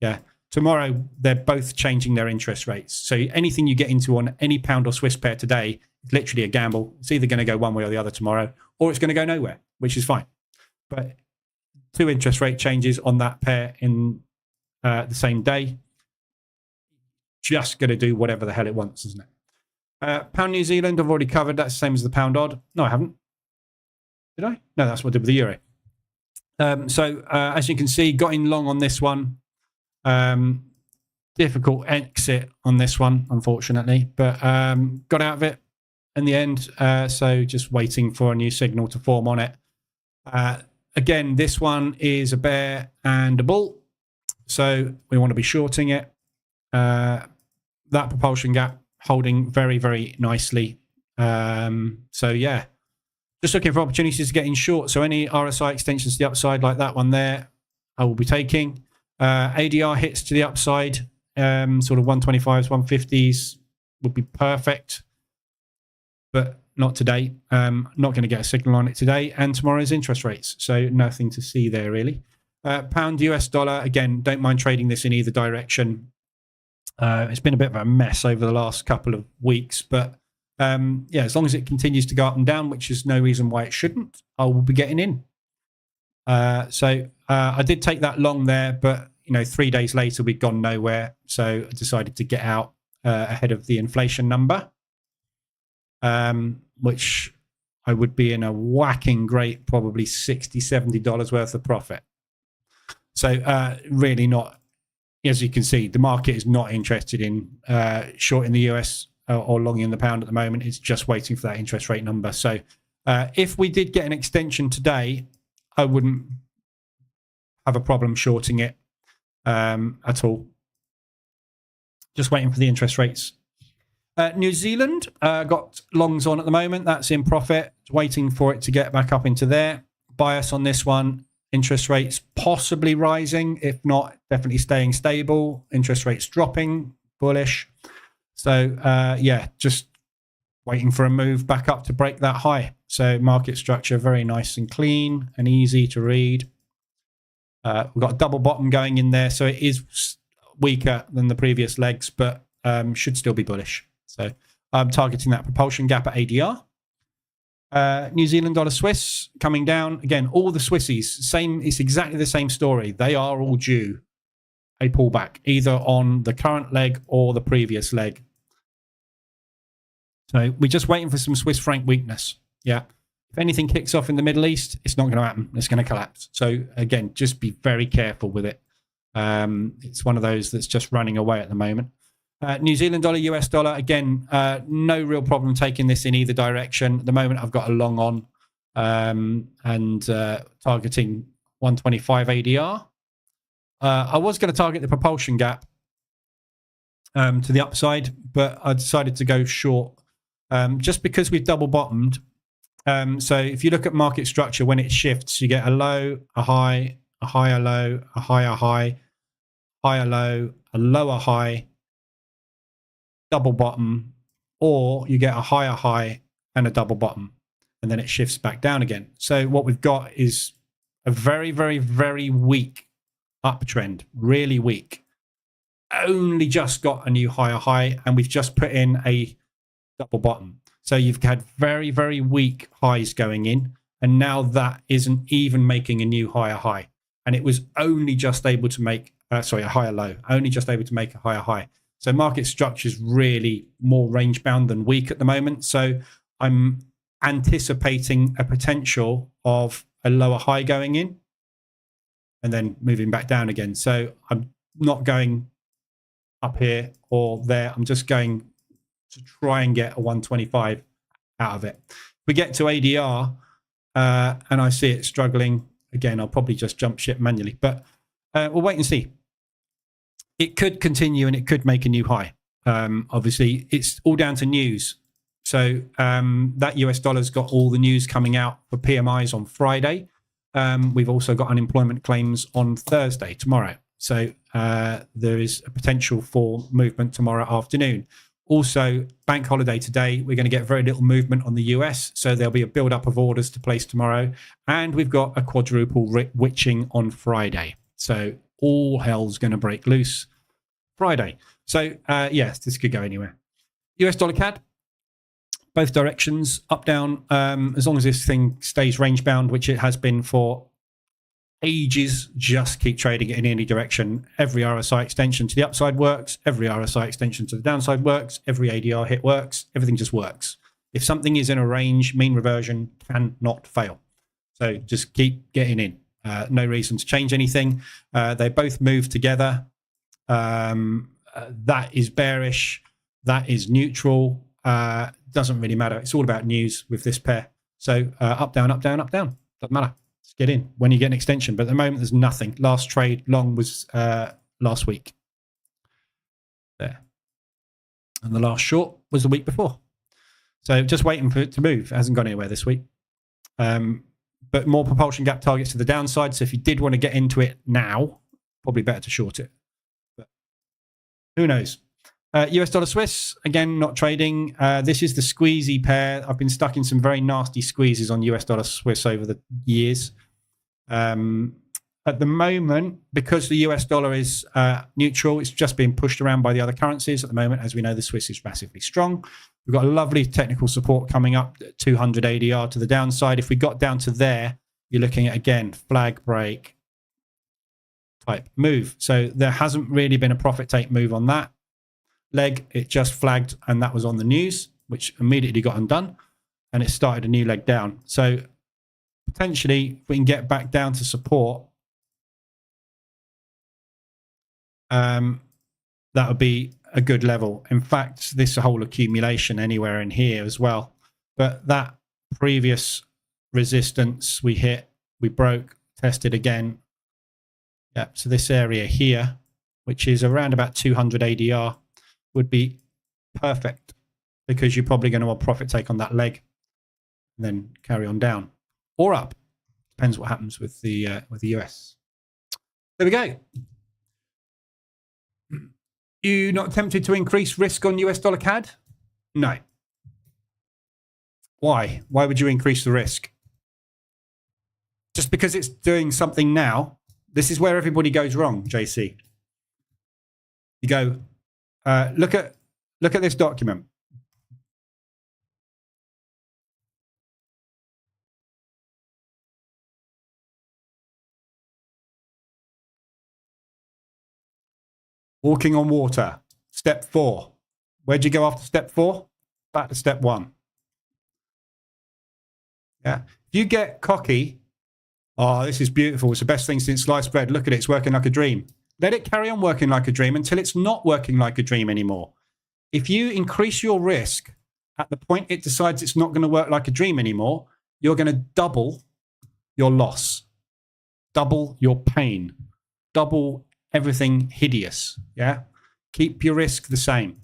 Yeah. Tomorrow, they're both changing their interest rates. So anything you get into on any pound or Swiss pair today is literally a gamble. It's either going to go one way or the other tomorrow, or it's going to go nowhere, which is fine. But 2 interest rate changes on that pair in the same day, just going to do whatever the hell it wants, isn't it? Pound New Zealand, I've already covered. That's the same as the pound odd. No, I haven't. Did I? No, that's what I did with the euro. So as you can see, got in long on this one. Difficult exit on this one, unfortunately, but got out of it. in the end. So just waiting for a new signal to form on it. Again, this one is a bear and a bull. So we want to be shorting it. That propulsion gap holding very, very nicely. So yeah, just looking for opportunities to get in short. So any RSI extensions to the upside like that one there, I will be taking. ADR hits to the upside, sort of 125s, 150s would be perfect, but not today. Not going to get a signal on it today, and tomorrow's interest rates, so nothing to see there really. Pound US dollar, again, don't mind trading this in either direction. It's been a bit of a mess over the last couple of weeks, but yeah, as long as it continues to go up and down, which is no reason why it shouldn't, I will be getting in. So I did take that long there, but 3 days later we'd gone nowhere, so I decided to get out ahead of the inflation number, which I would be in a whacking great, probably $60-70 worth of profit. So really not, as you can see, the market is not interested in shorting the US or longing the pound at the moment. It's just waiting for that interest rate number. So if we did get an extension today, I wouldn't have a problem shorting it at all. Just waiting for the interest rates. New Zealand got longs on at the moment. That's in profit. Waiting for it to get back up into there. Bias on this one. Interest rates possibly rising. If not, definitely staying stable. Interest rates dropping. Bullish. So, yeah, just waiting for a move back up to break that high. So market structure, very nice and clean and easy to read. We've got a double bottom going in there. So it is weaker than the previous legs, but should still be bullish. So I'm targeting that propulsion gap at ADR. New Zealand dollar Swiss coming down. Again, all the Swissies, same. It's exactly the same story. They are all due a pullback, either on the current leg or the previous leg. So we're just waiting for some Swiss franc weakness. Yeah. If anything kicks off in the Middle East, it's not going to happen. It's going to collapse. So again, just be very careful with it. It's one of those that's just running away at the moment. New Zealand dollar, US dollar, again, no real problem taking this in either direction. At the moment, I've got a long on and targeting 125 ADR. I was going to target the propulsion gap to the upside, but I decided to go short just because we've double bottomed. So if you look at market structure, when it shifts, you get a low, a high, a higher low, a higher high, higher low, a lower high, double bottom, or you get a higher high and a double bottom, and then it shifts back down again. So what we've got is a very, very, very weak uptrend, really weak. Only just got a new higher high, and we've just put in a double bottom. So you've had very, very weak highs going in, and now that isn't even making a new higher high. And it was only just able to make, a higher low, only just able to make a higher high. So market structure is really more range bound than weak at the moment. So I'm anticipating a potential of a lower high going in and then moving back down again. So I'm not going up here or there. I'm just going to try and get a 125 out of it. If we get to ADR and I see it struggling again, I'll probably just jump ship manually, but we'll wait and see. It could continue and it could make a new high. Obviously, it's all down to news. So that US dollar's got all the news coming out for PMIs on Friday. We've also got unemployment claims on Thursday, tomorrow. So there is a potential for movement tomorrow afternoon. Also, bank holiday today. We're going to get very little movement on the US. So there'll be a build-up of orders to place tomorrow. And we've got a quadruple witching on Friday. So all hell's going to break loose Friday. So yes, this could go anywhere. US dollar CAD, both directions, up, down. As long as this thing stays range bound, which it has been for ages, just keep trading it in any direction. Every RSI extension to the upside works. Every RSI extension to the downside works. Every ADR hit works. Everything just works. If something is in a range, mean reversion cannot fail. So just keep getting in. No reason to change anything. They both move together. That is bearish. That is neutral. doesn't really matter. It's all about news with this pair. So up, down, up, down, up, down. Doesn't matter. Just get in when you get an extension. But at the moment, there's nothing. Last trade long was last week. There. And the last short was the week before. So just waiting for it to move. It hasn't gone anywhere this week. But more propulsion gap targets to the downside. So if you did want to get into it now, probably better to short it. But who knows? US dollar Swiss, again, not trading. This is the squeezy pair. I've been stuck in some very nasty squeezes on US dollar Swiss over the years. At the moment, because the US dollar is neutral, it's just being pushed around by the other currencies. At the moment, as we know, the Swiss is massively strong. We've got a lovely technical support coming up, 200 ADR to the downside. If we got down to there, you're looking at, again, flag break type move. So there hasn't really been a profit take move on that leg. It just flagged, and that was on the news, which immediately got undone, and it started a new leg down. So potentially, if we can get back down to support, that would be a good level. In fact, this whole accumulation anywhere in here as well. But that previous resistance we hit, we broke, tested again. Yeah, so this area here, which is around about 200 ADR, would be perfect, because you're probably going to want profit take on that leg and then carry on down or up. Depends what happens with the US. There we go. You not tempted to increase risk on US dollar CAD? No. Why? Why would you increase the risk? Just because it's doing something now. This is where everybody goes wrong, JC. You go, look at this document. Walking on water. Step 4. Where'd you go after step 4? Back to step 1. Yeah. If you get cocky, oh, this is beautiful. It's the best thing since sliced bread. Look at it. It's working like a dream. Let it carry on working like a dream until it's not working like a dream anymore. If you increase your risk at the point it decides it's not going to work like a dream anymore, you're going to double your loss, double your pain, double everything hideous. Yeah. Keep your risk the same.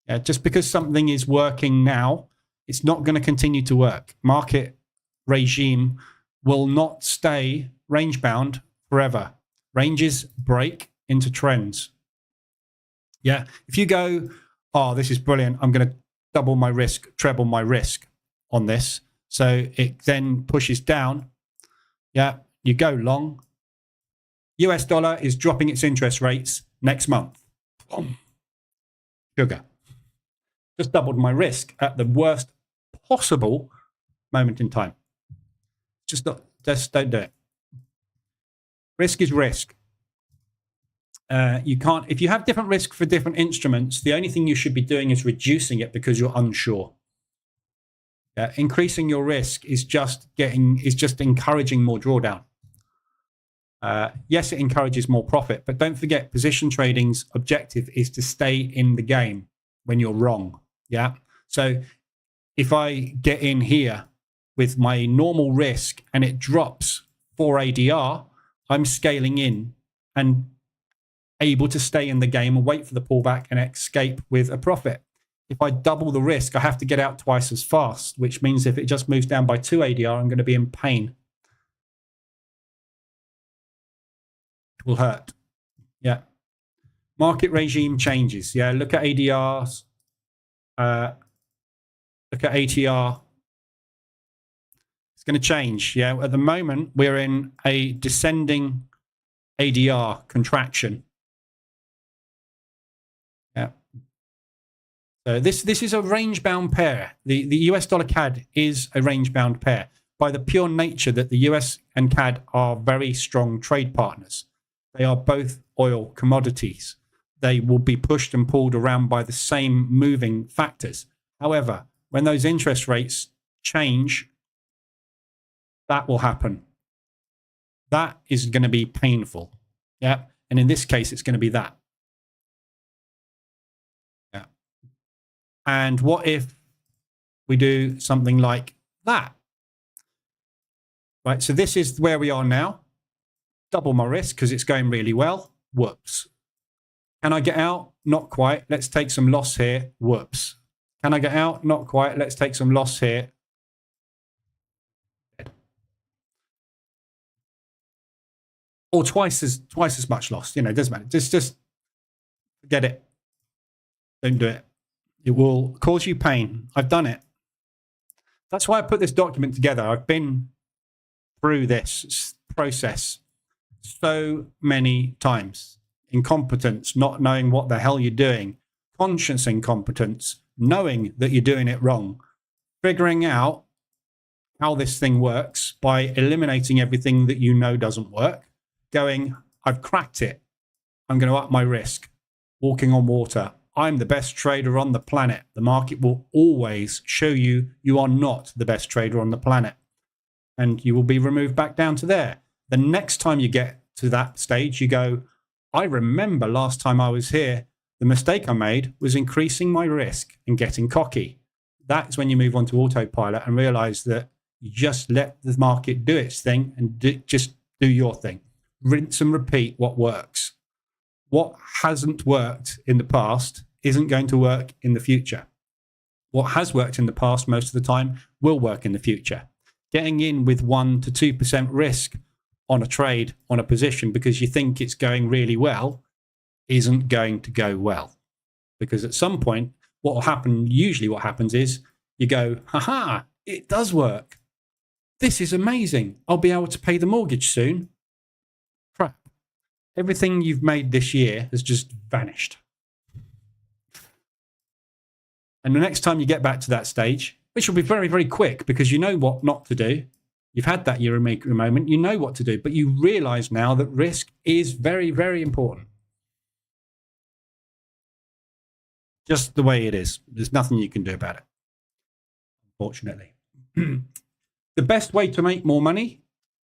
Yeah. Just because something is working now, it's not going to continue to work. Market regime will not stay range bound forever. Ranges break into trends. Yeah. If you go, oh, this is brilliant, I'm going to double my risk, treble my risk on this. So it then pushes down. Yeah. You go long. US dollar is dropping its interest rates next month. Sugar. Just doubled my risk at the worst possible moment in time. Just don't do it. Risk is risk. You can't, if you have different risk for different instruments, the only thing you should be doing is reducing it because you're unsure. Increasing your risk is just encouraging more drawdown. Yes, it encourages more profit, but don't forget, position trading's objective is to stay in the game when you're wrong. Yeah. So if I get in here with my normal risk and it drops 4 ADR, I'm scaling in and able to stay in the game and wait for the pullback and escape with a profit. If I double the risk, I have to get out twice as fast, which means if it just moves down by 2 ADR, I'm going to be in pain. It will hurt. Yeah. Market regime changes. Yeah. Look at ADRs. Look at ATR. It's going to change. Yeah. At the moment, we're in a descending ADR contraction. Yeah. So this is a range-bound pair. The US dollar CAD is a range-bound pair by the pure nature that the US and CAD are very strong trade partners. They are both oil commodities. They will be pushed and pulled around by the same moving factors. However, when those interest rates change, that will happen. That is going to be painful. Yeah. And in this case, it's going to be that. Yeah. And what if we do something like that. Right, so this is where we are now. Double my risk because it's going really well. Whoops. Can I get out? Not quite. Let's take some loss here. Whoops. Can I get out? Not quite. Let's take some loss here. Or twice as much loss. You know, it doesn't matter. Just forget it. Don't do it. It will cause you pain. I've done it. That's why I put this document together. I've been through this process so many times. Incompetence, not knowing what the hell you're doing, conscious incompetence, knowing that you're doing it wrong, figuring out how this thing works by eliminating everything that you know doesn't work, going, I've cracked it. I'm going to up my risk, walking on water. I'm the best trader on the planet. The market will always show you you are not the best trader on the planet. And you will be removed back down to there. The next time you get to that stage, you go, I remember last time I was here, the mistake I made was increasing my risk and getting cocky. That's when you move on to autopilot and realize that you just let the market do its thing and just do your thing. Rinse and repeat what works. What hasn't worked in the past isn't going to work in the future. What has worked in the past most of the time will work in the future. Getting in with 1 to 2% risk on a trade, on a position, because you think it's going really well, isn't going to go well. Because at some point, what will happen, usually what happens is you go, haha, it does work. This is amazing. I'll be able to pay the mortgage soon. Crap. Everything you've made this year has just vanished. And the next time you get back to that stage, which will be very, very quick because you know what not to do. You've had that Euramaker moment. You know what to do, but you realize now that risk is very, very important. Just the way it is. There's nothing you can do about it, unfortunately. The best way to make more money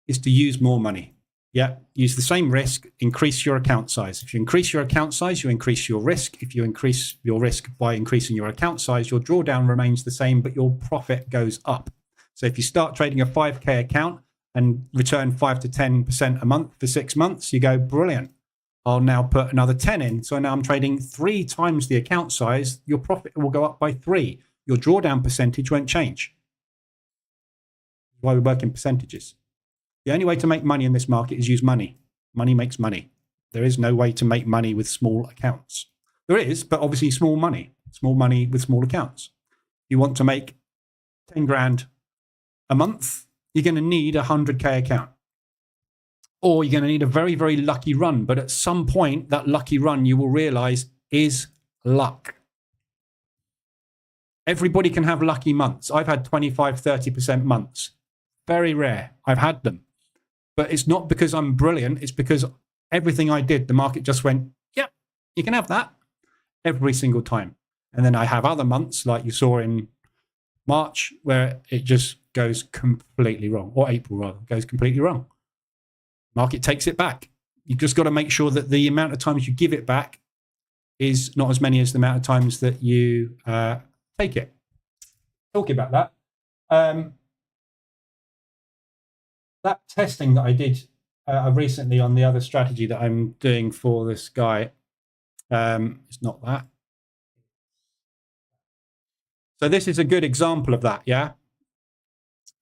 is to use more money. Yeah, use the same risk, increase your account size. If you increase your account size, you increase your risk. If you increase your risk by increasing your account size, your drawdown remains the same, but your profit goes up. So if you start trading a 5K account and return 5 to 10% a month for 6 months, you go, brilliant. I'll now put another 10 in. So now I'm trading 3 times the account size. Your profit will go up by 3. Your drawdown percentage won't change. That's why we work in percentages. The only way to make money in this market is use money. Money makes money. There is no way to make money with small accounts. There is, but obviously small money with small accounts. You want to make 10 grand a month, you're going to need a 100K account. Or you're going to need a very, very lucky run. But at some point, that lucky run, you will realize, is luck. Everybody can have lucky months. I've had 25, 30% months. Very rare. I've had them. But it's not because I'm brilliant. It's because everything I did, the market just went, yeah, you can have that every single time. And then I have other months like you saw in March where it just goes completely wrong, or April rather, goes completely wrong. Market takes it back. You've just got to make sure that the amount of times you give it back is not as many as the amount of times that you take it. Talking about that, that testing that I did recently on the other strategy that I'm doing for this guy, it's not that. So this is a good example of that, yeah?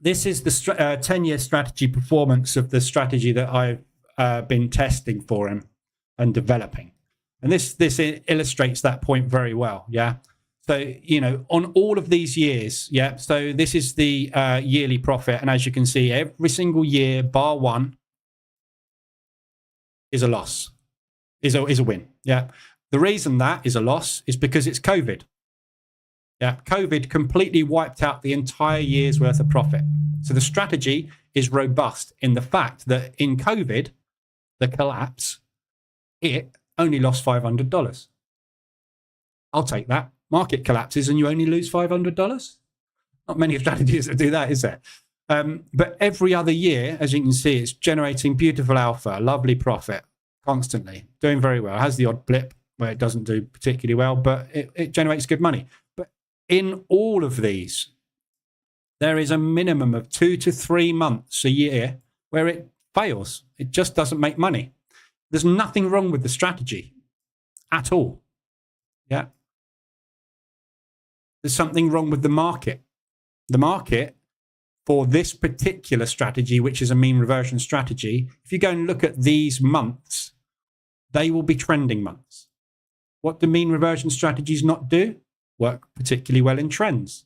This is the 10-year strategy performance of the strategy that I've been testing for him and developing. And this illustrates that point very well, yeah? So, you know, on all of these years, yeah, so this is the yearly profit. And as you can see, every single year, bar one, is a loss, is a win, yeah? The reason that is a loss is because it's COVID. Yeah, COVID completely wiped out the entire year's worth of profit. So the strategy is robust in the fact that in COVID, the collapse, it only lost $500. I'll take that. Market collapses and you only lose $500. Not many strategies that do that, is there? But every other year, as you can see, it's generating beautiful alpha, lovely profit, constantly, doing very well. It has the odd blip where it doesn't do particularly well, but it generates good money. But in all of these, there is a minimum of 2 to 3 months a year where it fails. It just doesn't make money. There's nothing wrong with the strategy at all. Yeah. There's something wrong with the market. The market for this particular strategy, which is a mean reversion strategy, if you go and look at these months, they will be trending months. What do mean reversion strategies not do? Work particularly well in trends.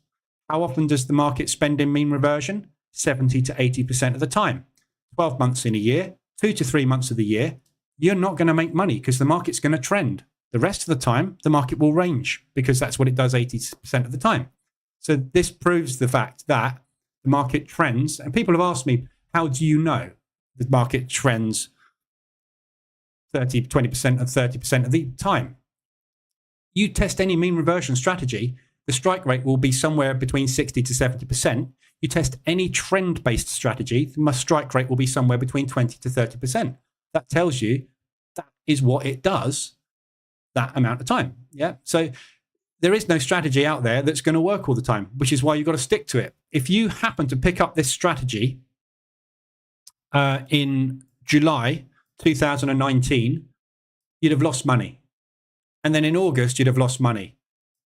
How often does the market spend in mean reversion? 70 to 80% of the time. 12 months in a year, 2 to 3 months of the year, you're not going to make money because the market's going to trend. The rest of the time, the market will range because that's what it does 80% of the time. So this proves the fact that the market trends. And people have asked me, how do you know the market trends 20% and 30% of the time? You test any mean reversion strategy, the strike rate will be somewhere between 60 to 70%. You test any trend-based strategy, the strike rate will be somewhere between 20 to 30%. That tells you that is what it does that amount of time. Yeah. So there is no strategy out there that's going to work all the time, which is why you've got to stick to it. If you happen to pick up this strategy in July 2019, you'd have lost money. And then in August, you'd have lost money.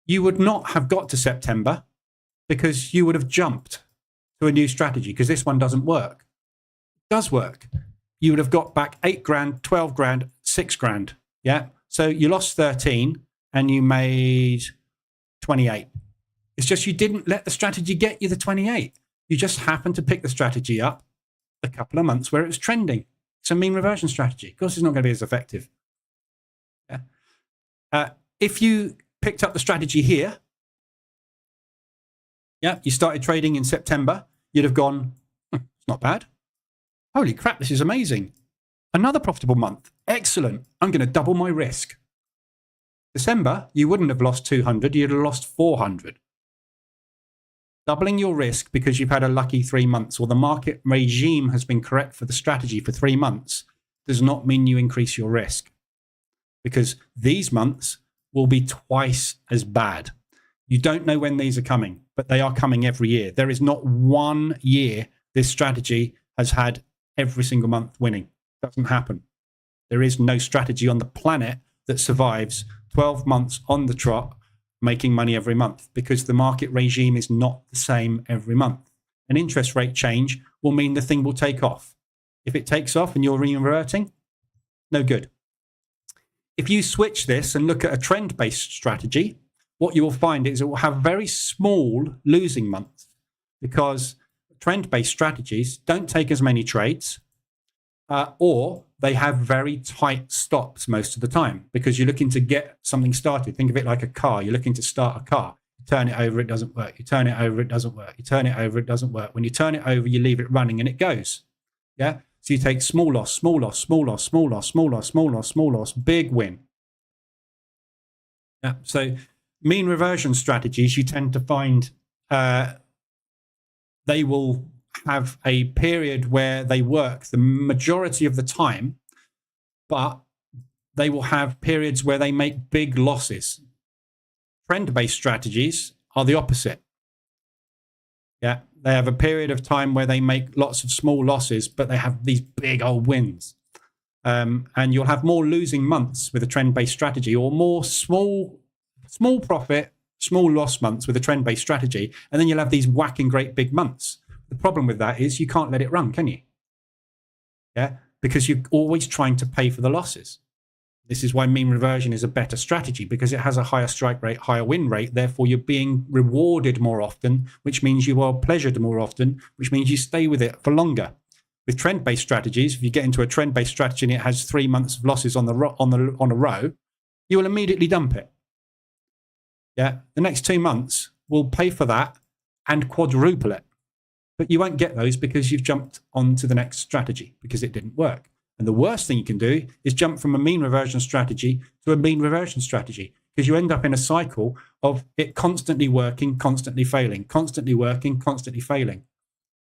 You would not have got to September because you would have jumped to a new strategy because this one doesn't work. It does work. You would have got back 8 grand, 12 grand, 6 grand. Yeah. So you lost 13 and you made 28. It's just you didn't let the strategy get you the 28. You just happened to pick the strategy up a couple of months where it was trending. It's a mean reversion strategy. Of course, it's not going to be as effective. Yeah. If you picked up the strategy here, yeah, you started trading in September, you'd have gone, it's not bad. Holy crap, this is amazing. Another profitable month. Excellent. I'm going to double my risk. December, you wouldn't have lost 200, you'd have lost 400. Doubling your risk because you've had a lucky 3 months or the market regime has been correct for the strategy for 3 months does not mean you increase your risk, because these months will be twice as bad. You don't know when these are coming, but they are coming every year. There is not one year this strategy has had every single month winning. It doesn't happen. There is no strategy on the planet that survives 12 months on the trot making money every month, because the market regime is not the same every month. An interest rate change will mean the thing will take off. If it takes off and you're reverting, no good. If you switch this and look at a trend-based strategy, what you will find is it will have very small losing months, because trend-based strategies don't take as many trades, or they have very tight stops most of the time, because you're looking to get something started. Think of it like a car. You're looking to start a car. You turn it over, it doesn't work. You turn it over, it doesn't work. You turn it over, it doesn't work. When you turn it over, you leave it running and it goes. Yeah. So you take small loss, small loss, small loss, small loss, small loss, small loss, small loss, big win. Yeah. So mean reversion strategies, you tend to find they will have a period where they work the majority of the time, but they will have periods where they make big losses. Trend-based strategies are the opposite. Yeah, they have a period of time where they make lots of small losses, but they have these big old wins. And you'll have more losing months with a trend-based strategy, or more small profit, small loss months with a trend-based strategy. And then you'll have these whacking great big months. The problem with that is you can't let it run, can you? Yeah, because you're always trying to pay for the losses. This is why mean reversion is a better strategy, because it has a higher strike rate, higher win rate. Therefore, you're being rewarded more often, which means you are pleasured more often, which means you stay with it for longer. With trend-based strategies, if you get into a trend-based strategy and it has 3 months of losses on a row, you will immediately dump it. Yeah, the next 2 months will pay for that and quadruple it. But you won't get those because you've jumped onto the next strategy because it didn't work. And the worst thing you can do is jump from a mean reversion strategy to a mean reversion strategy, because you end up in a cycle of it constantly working, constantly failing, constantly working, constantly failing.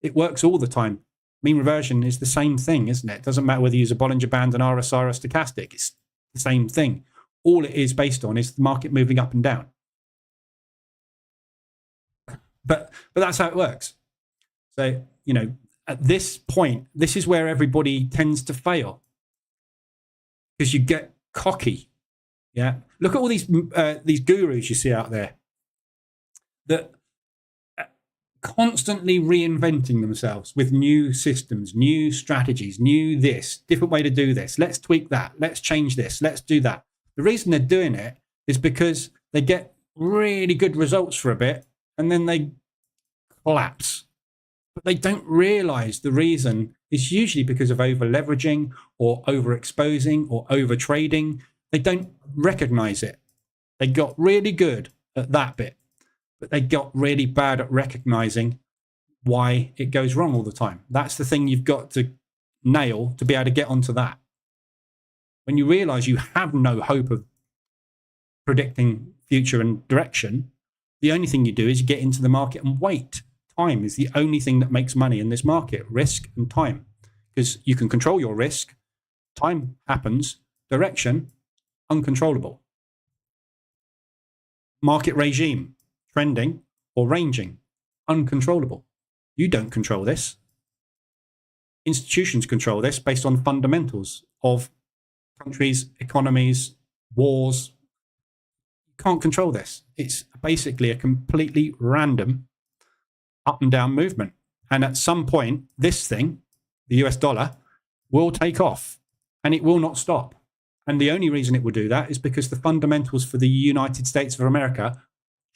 It works all the time. Mean reversion is the same thing, isn't it? It doesn't matter whether you use a Bollinger Band, an RSI, or a stochastic. It's the same thing. All it is based on is the market moving up and down. But that's how it works. So, at this point, this is where everybody tends to fail because you get cocky. Yeah. Look at all these gurus you see out there that constantly reinventing themselves with new systems, new strategies, new this, different way to do this. Let's tweak that. Let's change this. Let's do that. The reason they're doing it is because they get really good results for a bit and then they collapse. But they don't realize the reason is usually because of over leveraging or overexposing or over trading. They don't recognize it. They got really good at that bit, but they got really bad at recognizing why it goes wrong all the time. That's the thing you've got to nail to be able to get onto that. When you realize you have no hope of predicting future and direction, the only thing you do is you get into the market and wait. Time is the only thing that makes money in this market, risk and time, because you can control your risk. Time happens, direction, uncontrollable. Market regime, trending or ranging, uncontrollable. You don't control this. Institutions control this based on fundamentals of countries, economies, wars. You can't control this. It's basically a completely random up and down movement. And at some point, this thing, the US dollar, will take off and it will not stop. And the only reason it will do that is because the fundamentals for the United States of America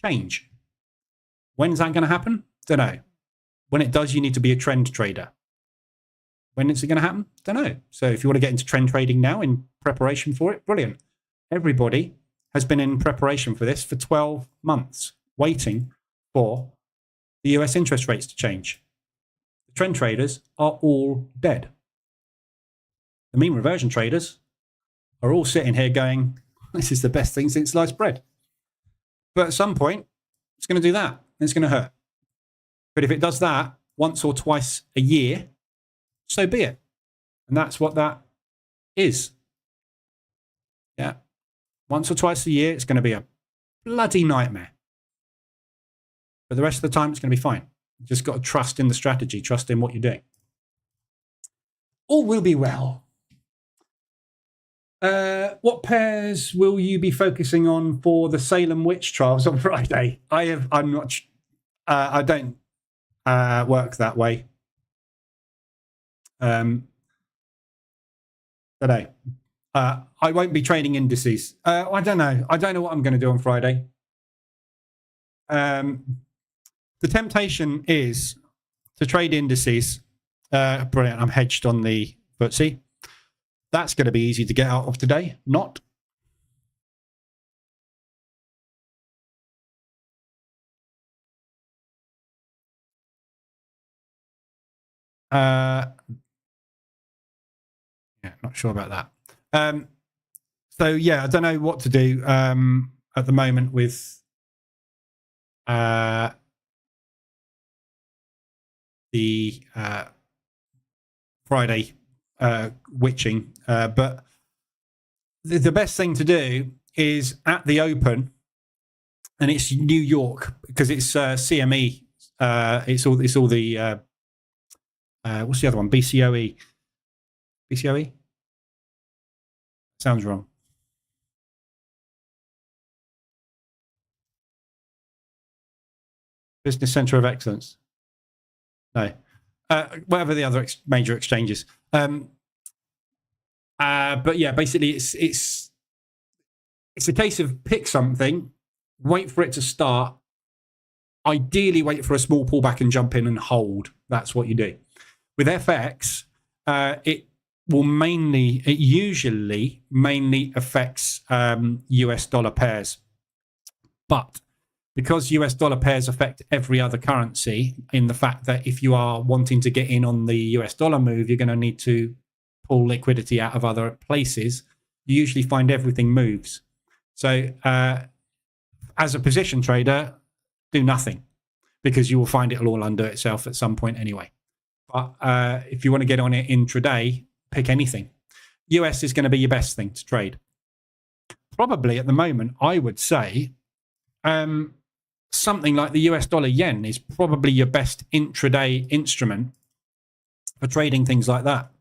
change. When's that going to happen? Don't know. When it does, you need to be a trend trader. When is it going to happen? Don't know. So if you want to get into trend trading now in preparation for it, brilliant. Everybody has been in preparation for this for 12 months, waiting for the US interest rates to change. The trend traders are all dead. The mean reversion traders are all sitting here going, this is the best thing since sliced bread. But at some point, it's going to do that, and it's going to hurt. But if it does that once or twice a year, so be it. And that's what that is. Yeah. Once or twice a year, it's going to be a bloody nightmare. But the rest of the time, it's going to be fine. You just got to trust in the strategy, trust in what you're doing. All will be well. What pairs will you be focusing on for the Salem witch trials on Friday? I don't work that way. Today. I won't be trading indices. I don't know. I don't know what I'm going to do on Friday. The temptation is to trade indices. Brilliant. I'm hedged on the FTSE. That's going to be easy to get out of today. Not. Yeah, not sure about that. So yeah, I don't know what to do at the moment with the Friday witching, but the best thing to do is at the open, and it's New York because it's CME. It's all the what's the other one? BCOE. BCOE? Sounds wrong. Business Center of Excellence. No. Whatever the other major exchanges. But yeah, basically it's a case of pick something, wait for it to start, ideally wait for a small pullback and jump in and hold. That's what you do. With FX, it usually mainly affects US dollar pairs. But because US dollar pairs affect every other currency, in the fact that if you are wanting to get in on the US dollar move, you're going to need to pull liquidity out of other places. You usually find everything moves. So as a position trader, do nothing because you will find it will all undo itself at some point anyway. But if you want to get on it intraday, pick anything. US is going to be your best thing to trade. Probably at the moment, I would say something like the US dollar yen is probably your best intraday instrument for trading things like that.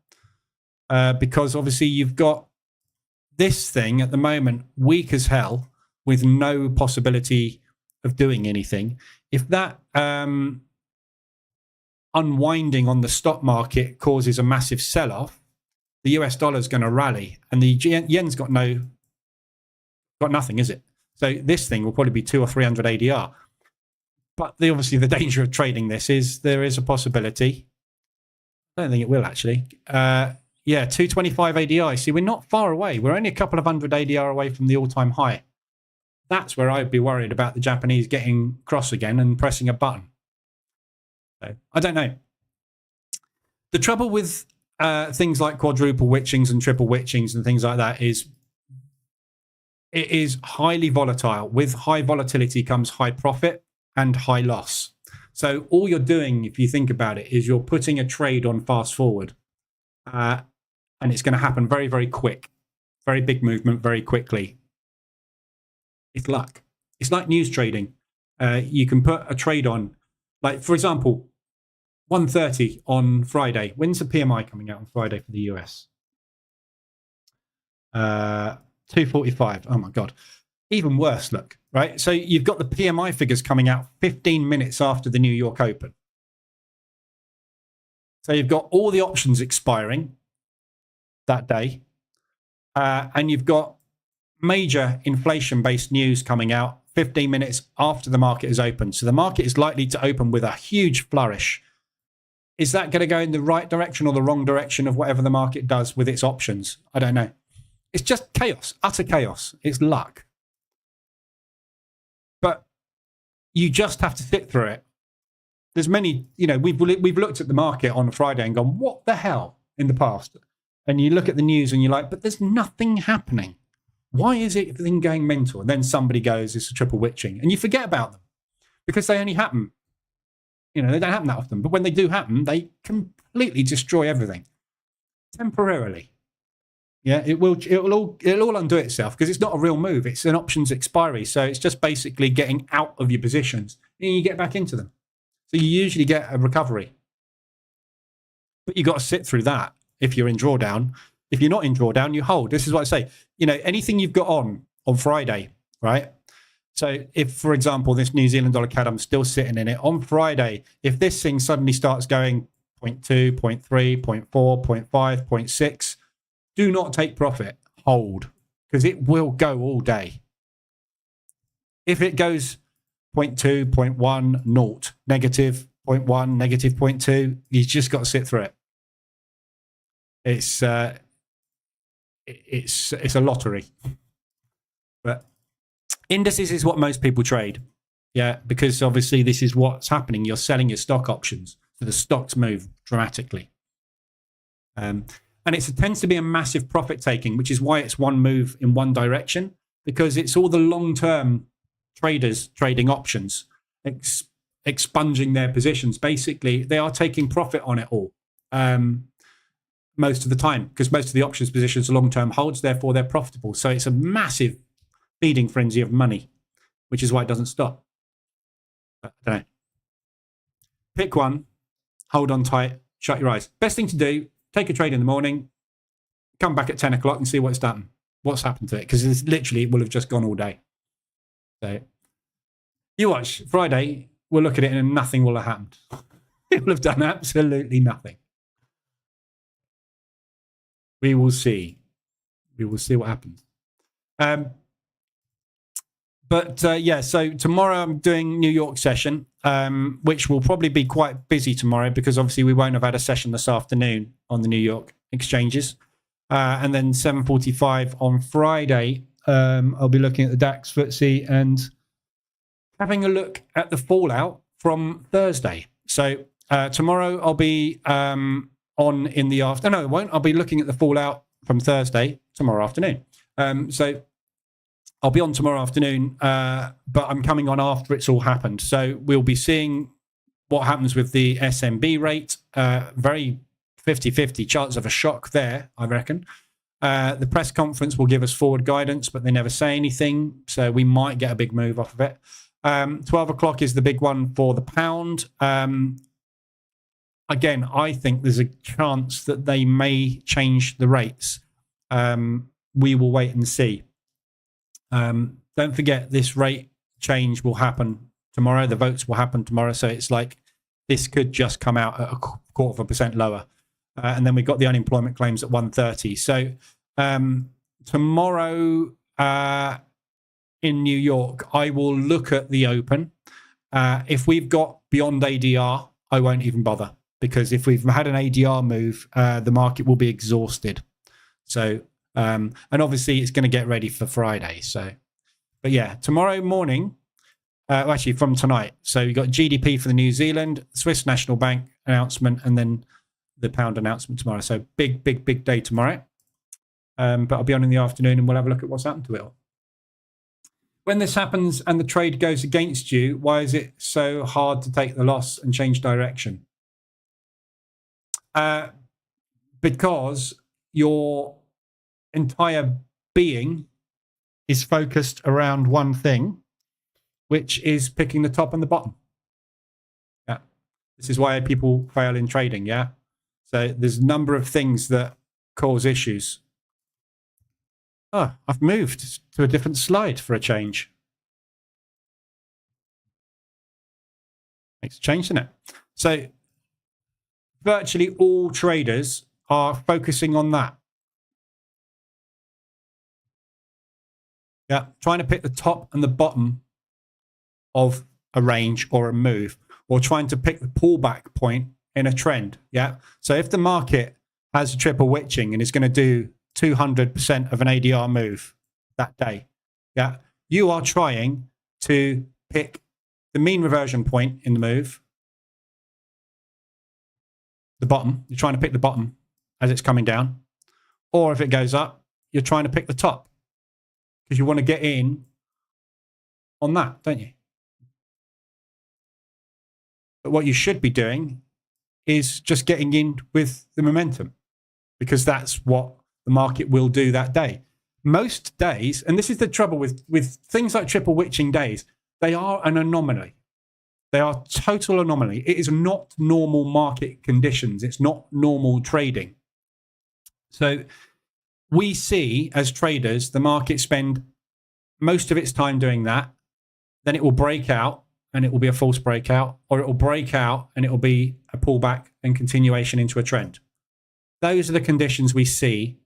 Because obviously you've got this thing at the moment weak as hell with no possibility of doing anything. If that unwinding on the stock market causes a massive sell-off, the US dollar is going to rally, and the yen's got nothing, is it? So this thing will probably be 200 or 300 ADR. But obviously the danger of trading this is there is a possibility. I don't think it will actually. Yeah, 225 ADI. See, we're not far away. We're only a couple of hundred ADR away from the all-time high. That's where I'd be worried about the Japanese getting cross again and pressing a button. So, I don't know. The trouble with things like quadruple witchings and triple witchings and things like that is it is highly volatile. With high volatility comes high profit and high loss. So all you're doing, if you think about it, is you're putting a trade on fast forward. And it's going to happen very, very quick. Very big movement very quickly. It's luck. It's like news trading. You can put a trade on, like, for example, 1:30 on Friday. When's the PMI coming out on Friday for the US? 245. Oh, my God. Even worse, look, right? So you've got the PMI figures coming out 15 minutes after the New York Open. So you've got all the options expiring that day. And you've got major inflation-based news coming out 15 minutes after the market is open. So the market is likely to open with a huge flourish. Is that going to go in the right direction or the wrong direction of whatever the market does with its options? I don't know. It's just chaos, utter chaos. It's luck. But you just have to sit through it. There's many, we've looked at the market on a Friday and gone, what the hell, in the past? And you look at the news and you're like, but there's nothing happening. Why is everything going mental? And then somebody goes, it's a triple witching. And you forget about them because they only happen. They don't happen that often. But when they do happen, they completely destroy everything temporarily. Yeah, it'll all undo itself because it's not a real move. It's an options expiry. So it's just basically getting out of your positions and you get back into them. So you usually get a recovery. But you've got to sit through that if you're in drawdown. If you're not in drawdown, you hold. This is what I say. Anything you've got on Friday, right? So if, for example, this New Zealand dollar CAD, I'm still sitting in it on Friday. If this thing suddenly starts going 0.2, 0.3, 0.4, 0.5, 0.6, do not take profit. Hold, because it will go all day. If it goes 0.2, 0.1, naught, negative 0.1, negative 0.2, you just got to sit through it. It's a lottery. But indices is what most people trade. Yeah, because obviously this is what's happening. You're selling your stock options. So the stocks move dramatically. And it tends to be a massive profit taking, which is why it's one move in one direction, because it's all the long-term traders trading options, expunging their positions. Basically, they are taking profit on it all. Most of the time, because most of the options positions are long-term holds, therefore they're profitable. So it's a massive feeding frenzy of money, which is why it doesn't stop. But I don't know. Pick one, hold on tight, shut your eyes. Best thing to do, take a trade in the morning, come back at 10 o'clock and see what's happened to it, because it will have just gone all day. So you watch, Friday, we'll look at it and nothing will have happened. It will have done absolutely nothing. We will see. We will see what happens. So tomorrow I'm doing New York session, which will probably be quite busy tomorrow because obviously we won't have had a session this afternoon on the New York exchanges. And then 7:45 on Friday, I'll be looking at the DAX, FTSE, and having a look at the fallout from Thursday. So tomorrow I'll be on in the afternoon. No, I won't. I'll be looking at the fallout from Thursday tomorrow afternoon. So I'll be on tomorrow afternoon, but I'm coming on after it's all happened. So we'll be seeing what happens with the SMB rate. Very 50-50 chance of a shock there, I reckon. The press conference will give us forward guidance, but they never say anything. So we might get a big move off of it. 12 o'clock is the big one for the pound. Again, I think there's a chance that they may change the rates. We will wait and see. Don't forget, this rate change will happen tomorrow. The votes will happen tomorrow. So it's like this could just come out at 0.25% lower. And then we've got the unemployment claims at 130. So tomorrow in New York, I will look at the open. If we've got beyond ADR, I won't even bother, because if we've had an ADR move, the market will be exhausted. So, and obviously it's going to get ready for Friday. So, but yeah, tomorrow morning, actually from tonight. So you've got GDP for the New Zealand, Swiss National Bank announcement, and then the pound announcement tomorrow. So big day tomorrow. But I'll be on in the afternoon and we'll have a look at what's happened to it all. When this happens and the trade goes against you, why is it so hard to take the loss and change direction? Because your entire being is focused around one thing, which is picking the top and the bottom. Yeah. This is why people fail in trading. Yeah. So there's a number of things that cause issues. Oh, I've moved to a different slide for a change. Makes a change, doesn't it? So virtually all traders are focusing on that. Yeah, trying to pick the top and the bottom of a range or a move, or trying to pick the pullback point in a trend. Yeah. So if the market has a triple witching and is going to do 200% of an ADR move that day, yeah, you are trying to pick the mean reversion point in the move, the bottom. You're trying to pick the bottom as it's coming down, or if it goes up, you're trying to pick the top because you want to get in on that, don't you? But what you should be doing is just getting in with the momentum, because that's what the market will do that day. Most days, and this is the trouble with things like triple witching days, they are an anomaly. They are total anomaly. It is not normal market conditions. It's not normal trading. So we see as traders, the market spend most of its time doing that. Then it will break out and it will be a false breakout, or it will break out and it will be a pullback and continuation into a trend. Those are the conditions we see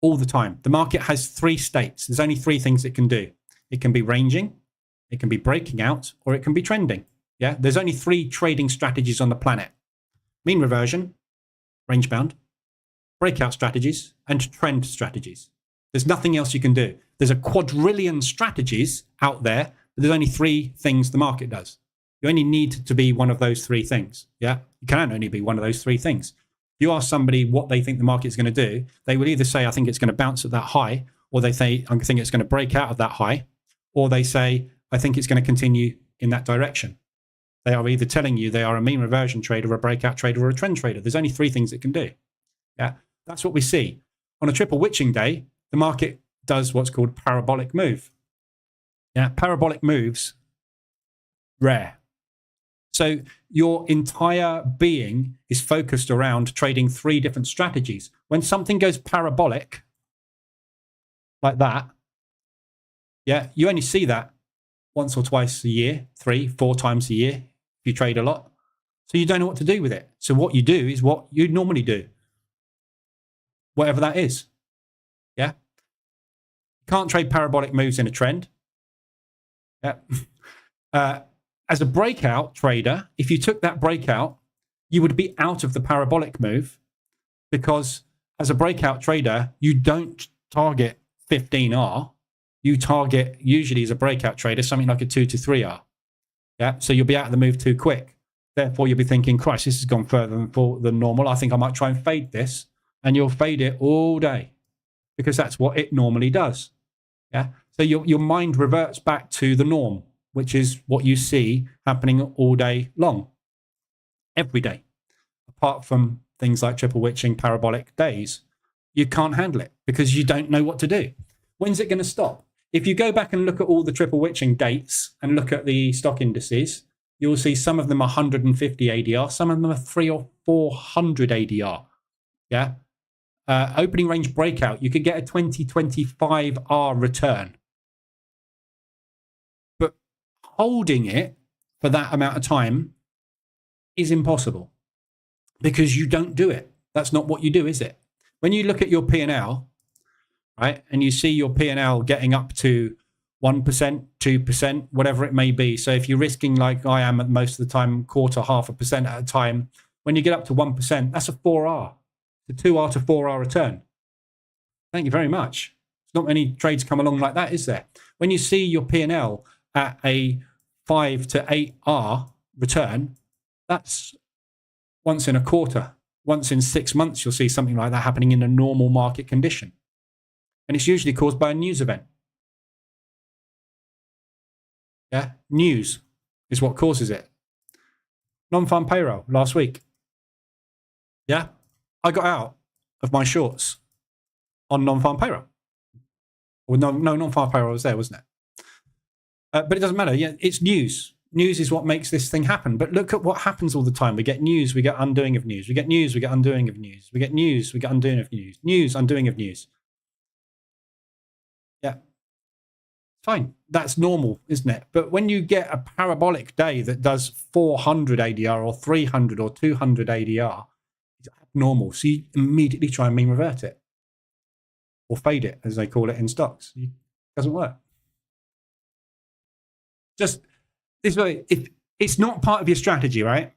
all the time. The market has three states. There's only three things it can do. It can be ranging, it can be breaking out, or it can be trending. Yeah, there's only three trading strategies on the planet: mean reversion, range bound, breakout strategies, and trend strategies. There's nothing else you can do. There's a quadrillion strategies out there, but there's only three things the market does. You only need to be one of those three things. Yeah, you can only be one of those three things. If you ask somebody what they think the market's going to do, they will either say, I think it's going to bounce at that high, or they say, I think it's going to break out of that high, or they say, I think it's going to continue in that direction. They are either telling you they are a mean reversion trader, a breakout trader, or a trend trader. There's only three things it can do. Yeah, that's what we see. On a triple witching day, the market does what's called parabolic move. Yeah, parabolic moves, rare. So your entire being is focused around trading three different strategies. When something goes parabolic like that, yeah, you only see that once or twice a year, 3-4 times a year, if you trade a lot. So you don't know what to do with it. So what you do is what you normally do, whatever that is. Yeah. You can't trade parabolic moves in a trend. Yeah. As a breakout trader, if you took that breakout, you would be out of the parabolic move, because as a breakout trader, you don't target 15R. You target, usually as a breakout trader, something like a 2 to 3R. Yeah, so you'll be out of the move too quick. Therefore, you'll be thinking, Christ, this has gone further than normal. I think I might try and fade this. And you'll fade it all day, because that's what it normally does. Yeah, so your mind reverts back to the norm, which is what you see happening all day long, every day. Apart from things like triple witching, parabolic days, you can't handle it because you don't know what to do. When's it going to stop? If you go back and look at all the triple witching dates and look at the stock indices, you'll see some of them are 150 ADR, some of them are 300 or 400 ADR. Yeah. Opening range breakout, you could get a 20-25R return. But holding it for that amount of time is impossible because you don't do it. That's not what you do, is it? When you look at your P&L, right, and you see your P&L getting up to 1%, 2%, whatever it may be. So if you're risking, like I am at most of the time, quarter, 0.5% at a time, when you get up to 1%, that's a 4R. It's a 2R to 4R return. Thank you very much. There's not many trades come along like that, is there? When you see your P&L at a 5 to 8R return, that's once in a quarter. Once in 6 months, you'll see something like that happening in a normal market condition. And it's usually caused by a news event. Yeah, news is what causes it. Non-farm payroll last week. Yeah, I got out of my shorts on non-farm payroll. Well, no, non-farm payroll was there, wasn't it? But it doesn't matter. Yeah, it's news. News is what makes this thing happen. But look at what happens all the time. We get news, we get undoing of news. We get news, we get undoing of news. We get news, we get undoing of news. News, undoing of news. Yeah. Fine. That's normal, isn't it? But when you get a parabolic day that does 400 ADR or 300 or 200 ADR, it's abnormal. So you immediately try and mean revert it or fade it, as they call it in stocks. It doesn't work. Just this way, if it's not part of your strategy, right?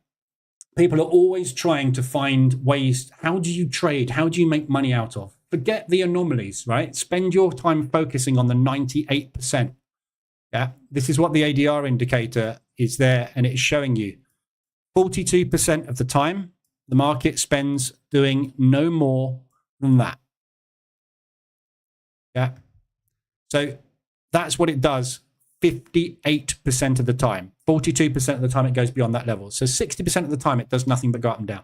People are always trying to find ways. How do you trade? How do you make money out of? Forget the anomalies, right? Spend your time focusing on the 98%. Yeah, this is what the ADR indicator is there, and it's showing you 42% of the time the market spends doing no more than that. Yeah, so that's what it does 58% of the time. 42% of the time it goes beyond that level. So 60% of the time it does nothing but go up and down.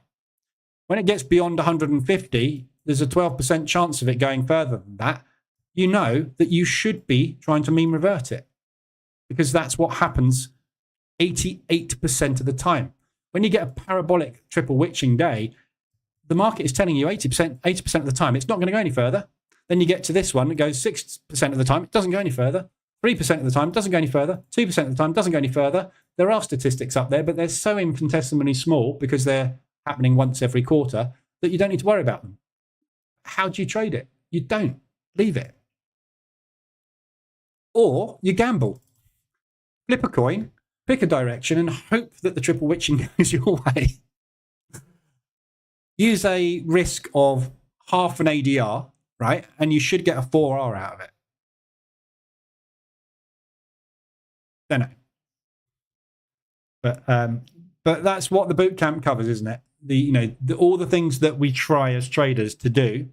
When it gets beyond 150, there's a 12% chance of it going further than that. You know that you should be trying to mean revert it because that's what happens 88% of the time. When you get a parabolic triple witching day, the market is telling you 80% of the time it's not going to go any further. Then you get to this one, it goes 6% of the time, it doesn't go any further. 3% of the time, doesn't go any further. 2% of the time, doesn't go any further. There are statistics up there, but they're so infinitesimally small because they're happening once every quarter that you don't need to worry about them. How do you trade it? You don't. Leave it. Or you gamble. Flip a coin, pick a direction, and hope that the triple witching goes your way. Use a risk of half an ADR, right? And you should get a 4R out of it. Don't know. But that's what the bootcamp covers, isn't it? All the things that we try as traders to do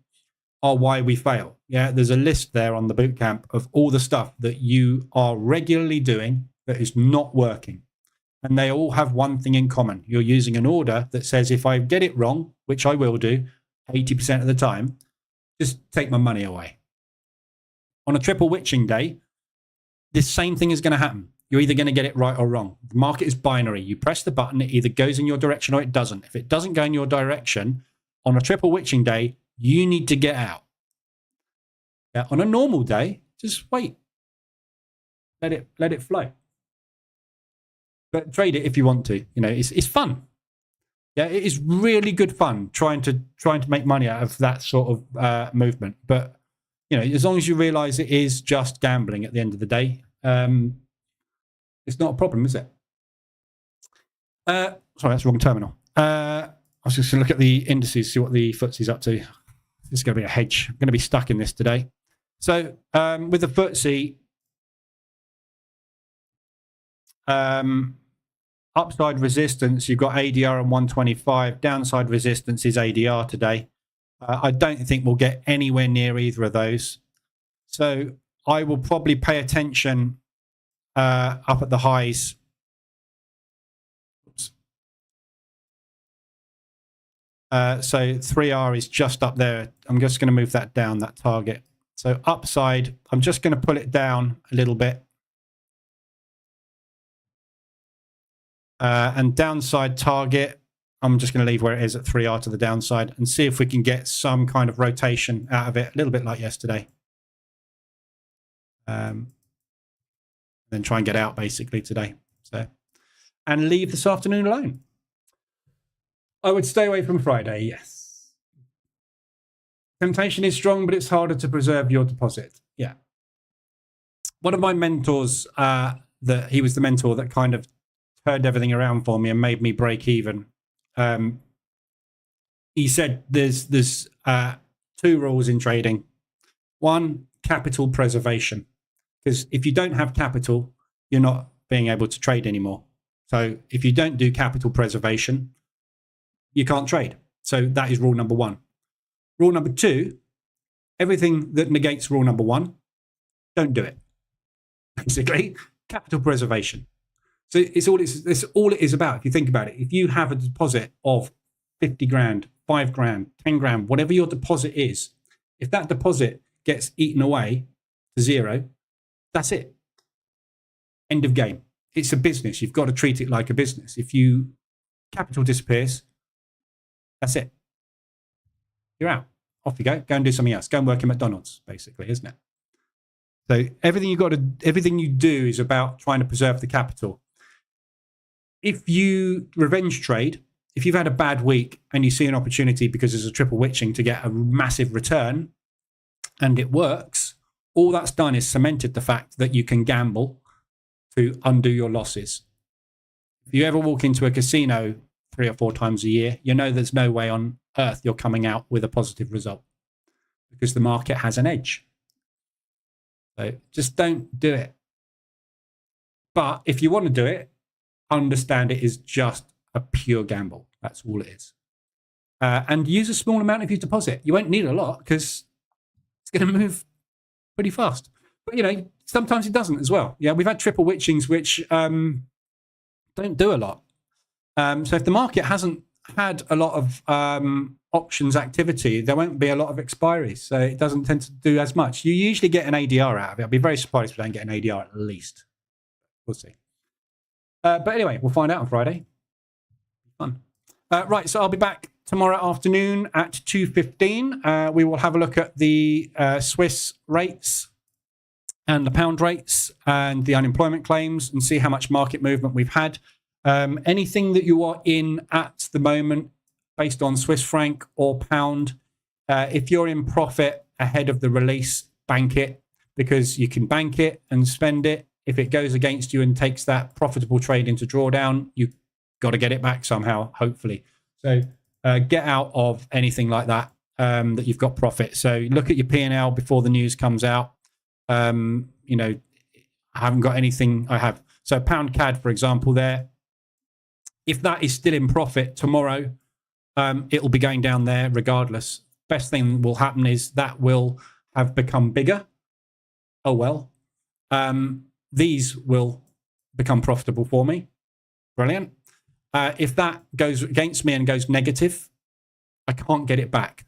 are why we fail. Yeah, there's a list there on the bootcamp of all the stuff that you are regularly doing that is not working. And they all have one thing in common. You're using an order that says, if I get it wrong, which I will do 80% of the time, just take my money away. On a triple witching day, this same thing is going to happen. You're either going to get it right or wrong. The market is binary. You press the button, it either goes in your direction or it doesn't. If it doesn't go in your direction, on a triple witching day, you need to get out. Yeah, on a normal day, just wait. Let it flow. But trade it if you want to. It's fun. Yeah, it is really good fun trying to make money out of that sort of movement. But as long as you realize it is just gambling at the end of the day, it's not a problem, is it? Sorry, that's the wrong terminal. I was just going to look at the indices, see what the FTSE's up to. This is going to be a hedge. I'm going to be stuck in this today. So with the FTSE, upside resistance, you've got ADR on 125. Downside resistance is ADR today. I don't think we'll get anywhere near either of those. So I will probably pay attention up at the highs. Oops. So 3R is just up there. I'm just going to move that down, that target. So upside, I'm just going to pull it down a little bit. And downside target, I'm just going to leave where it is at 3R to the downside and see if we can get some kind of rotation out of it, a little bit like yesterday. Then try and get out basically today. So, and leave this afternoon alone. I would stay away from Friday, yes. Temptation is strong, but it's harder to preserve your deposit. Yeah. One of my mentors, that he was the mentor that kind of turned everything around for me and made me break even. He said there's two rules in trading. One, capital preservation. Because if you don't have capital, you're not being able to trade anymore. So if you don't do capital preservation, you can't trade. So that is rule number one. Rule number two, everything that negates rule number one, don't do it. Basically, capital preservation. So it's all it is about. If you think about it, if you have a deposit of 50 grand, 5 grand, 10 grand, whatever your deposit is, if that deposit gets eaten away to zero, that's it. End of game. It's a business. You've got to treat it like a business. If you capital disappears, that's it. You're out. Off you go. Go and do something else. Go and work at McDonald's, basically, isn't it? So everything you do is about trying to preserve the capital. If you revenge trade, if you've had a bad week and you see an opportunity because there's a triple witching to get a massive return and it works, all that's done is cemented the fact that you can gamble to undo your losses. If you ever walk into a casino 3 or 4 times a year, you know there's no way on earth you're coming out with a positive result because the market has an edge. So just don't do it. But if you want to do it, understand it is just a pure gamble. That's all it is. And use a small amount of your deposit. You won't need a lot because it's going to move pretty fast. But, you know, sometimes it doesn't as well. Yeah, we've had triple witchings which don't do a lot. So if the market hasn't had a lot of options activity, there won't be a lot of expiries. So it doesn't tend to do as much. You usually get an ADR out of it. I'll be very surprised if we don't get an ADR at least. We'll see. But anyway, we'll find out on Friday. Fun. Right, so I'll be back tomorrow afternoon at 2:15. We will have a look at the Swiss rates and the pound rates and the unemployment claims and see how much market movement we've had. Anything that you are in at the moment based on Swiss franc or pound, if you're in profit ahead of the release, bank it because you can bank it and spend it. If it goes against you and takes that profitable trade into drawdown, you've got to get it back somehow, hopefully. So get out of anything like that, that you've got profit. So look at your P&L before the news comes out. You know, I haven't got anything I have. So pound CAD, for example, there. If that is still in profit tomorrow, it will be going down there regardless. Best thing will happen is that will have become bigger. Oh, well. These will become profitable for me. Brilliant. If that goes against me and goes negative, I can't get it back.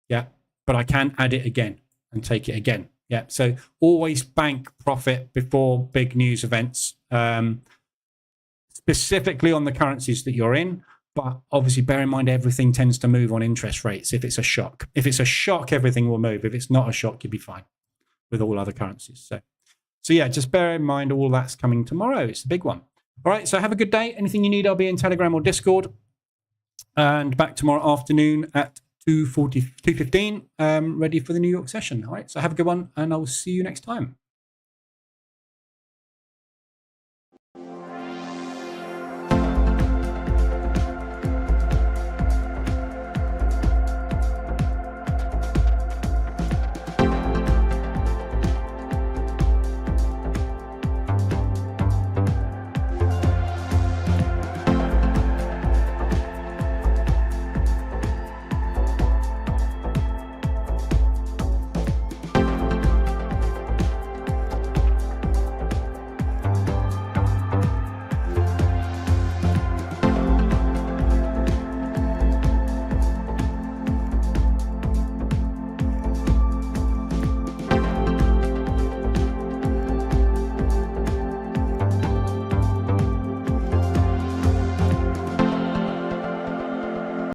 Yeah. But I can add it again and take it again. Yeah. So always bank profit before big news events. Specifically on the currencies that you're in, but obviously bear in mind everything tends to move on interest rates if it's a shock. If it's a shock, everything will move. If it's not a shock, you'll be fine with all other currencies. So yeah, just bear in mind all that's coming tomorrow. It's the big one. All right, so have a good day. Anything you need, I'll be in Telegram or Discord. And back tomorrow afternoon at 2:15, ready for the New York session. All right, so have a good one, and I'll see you next time.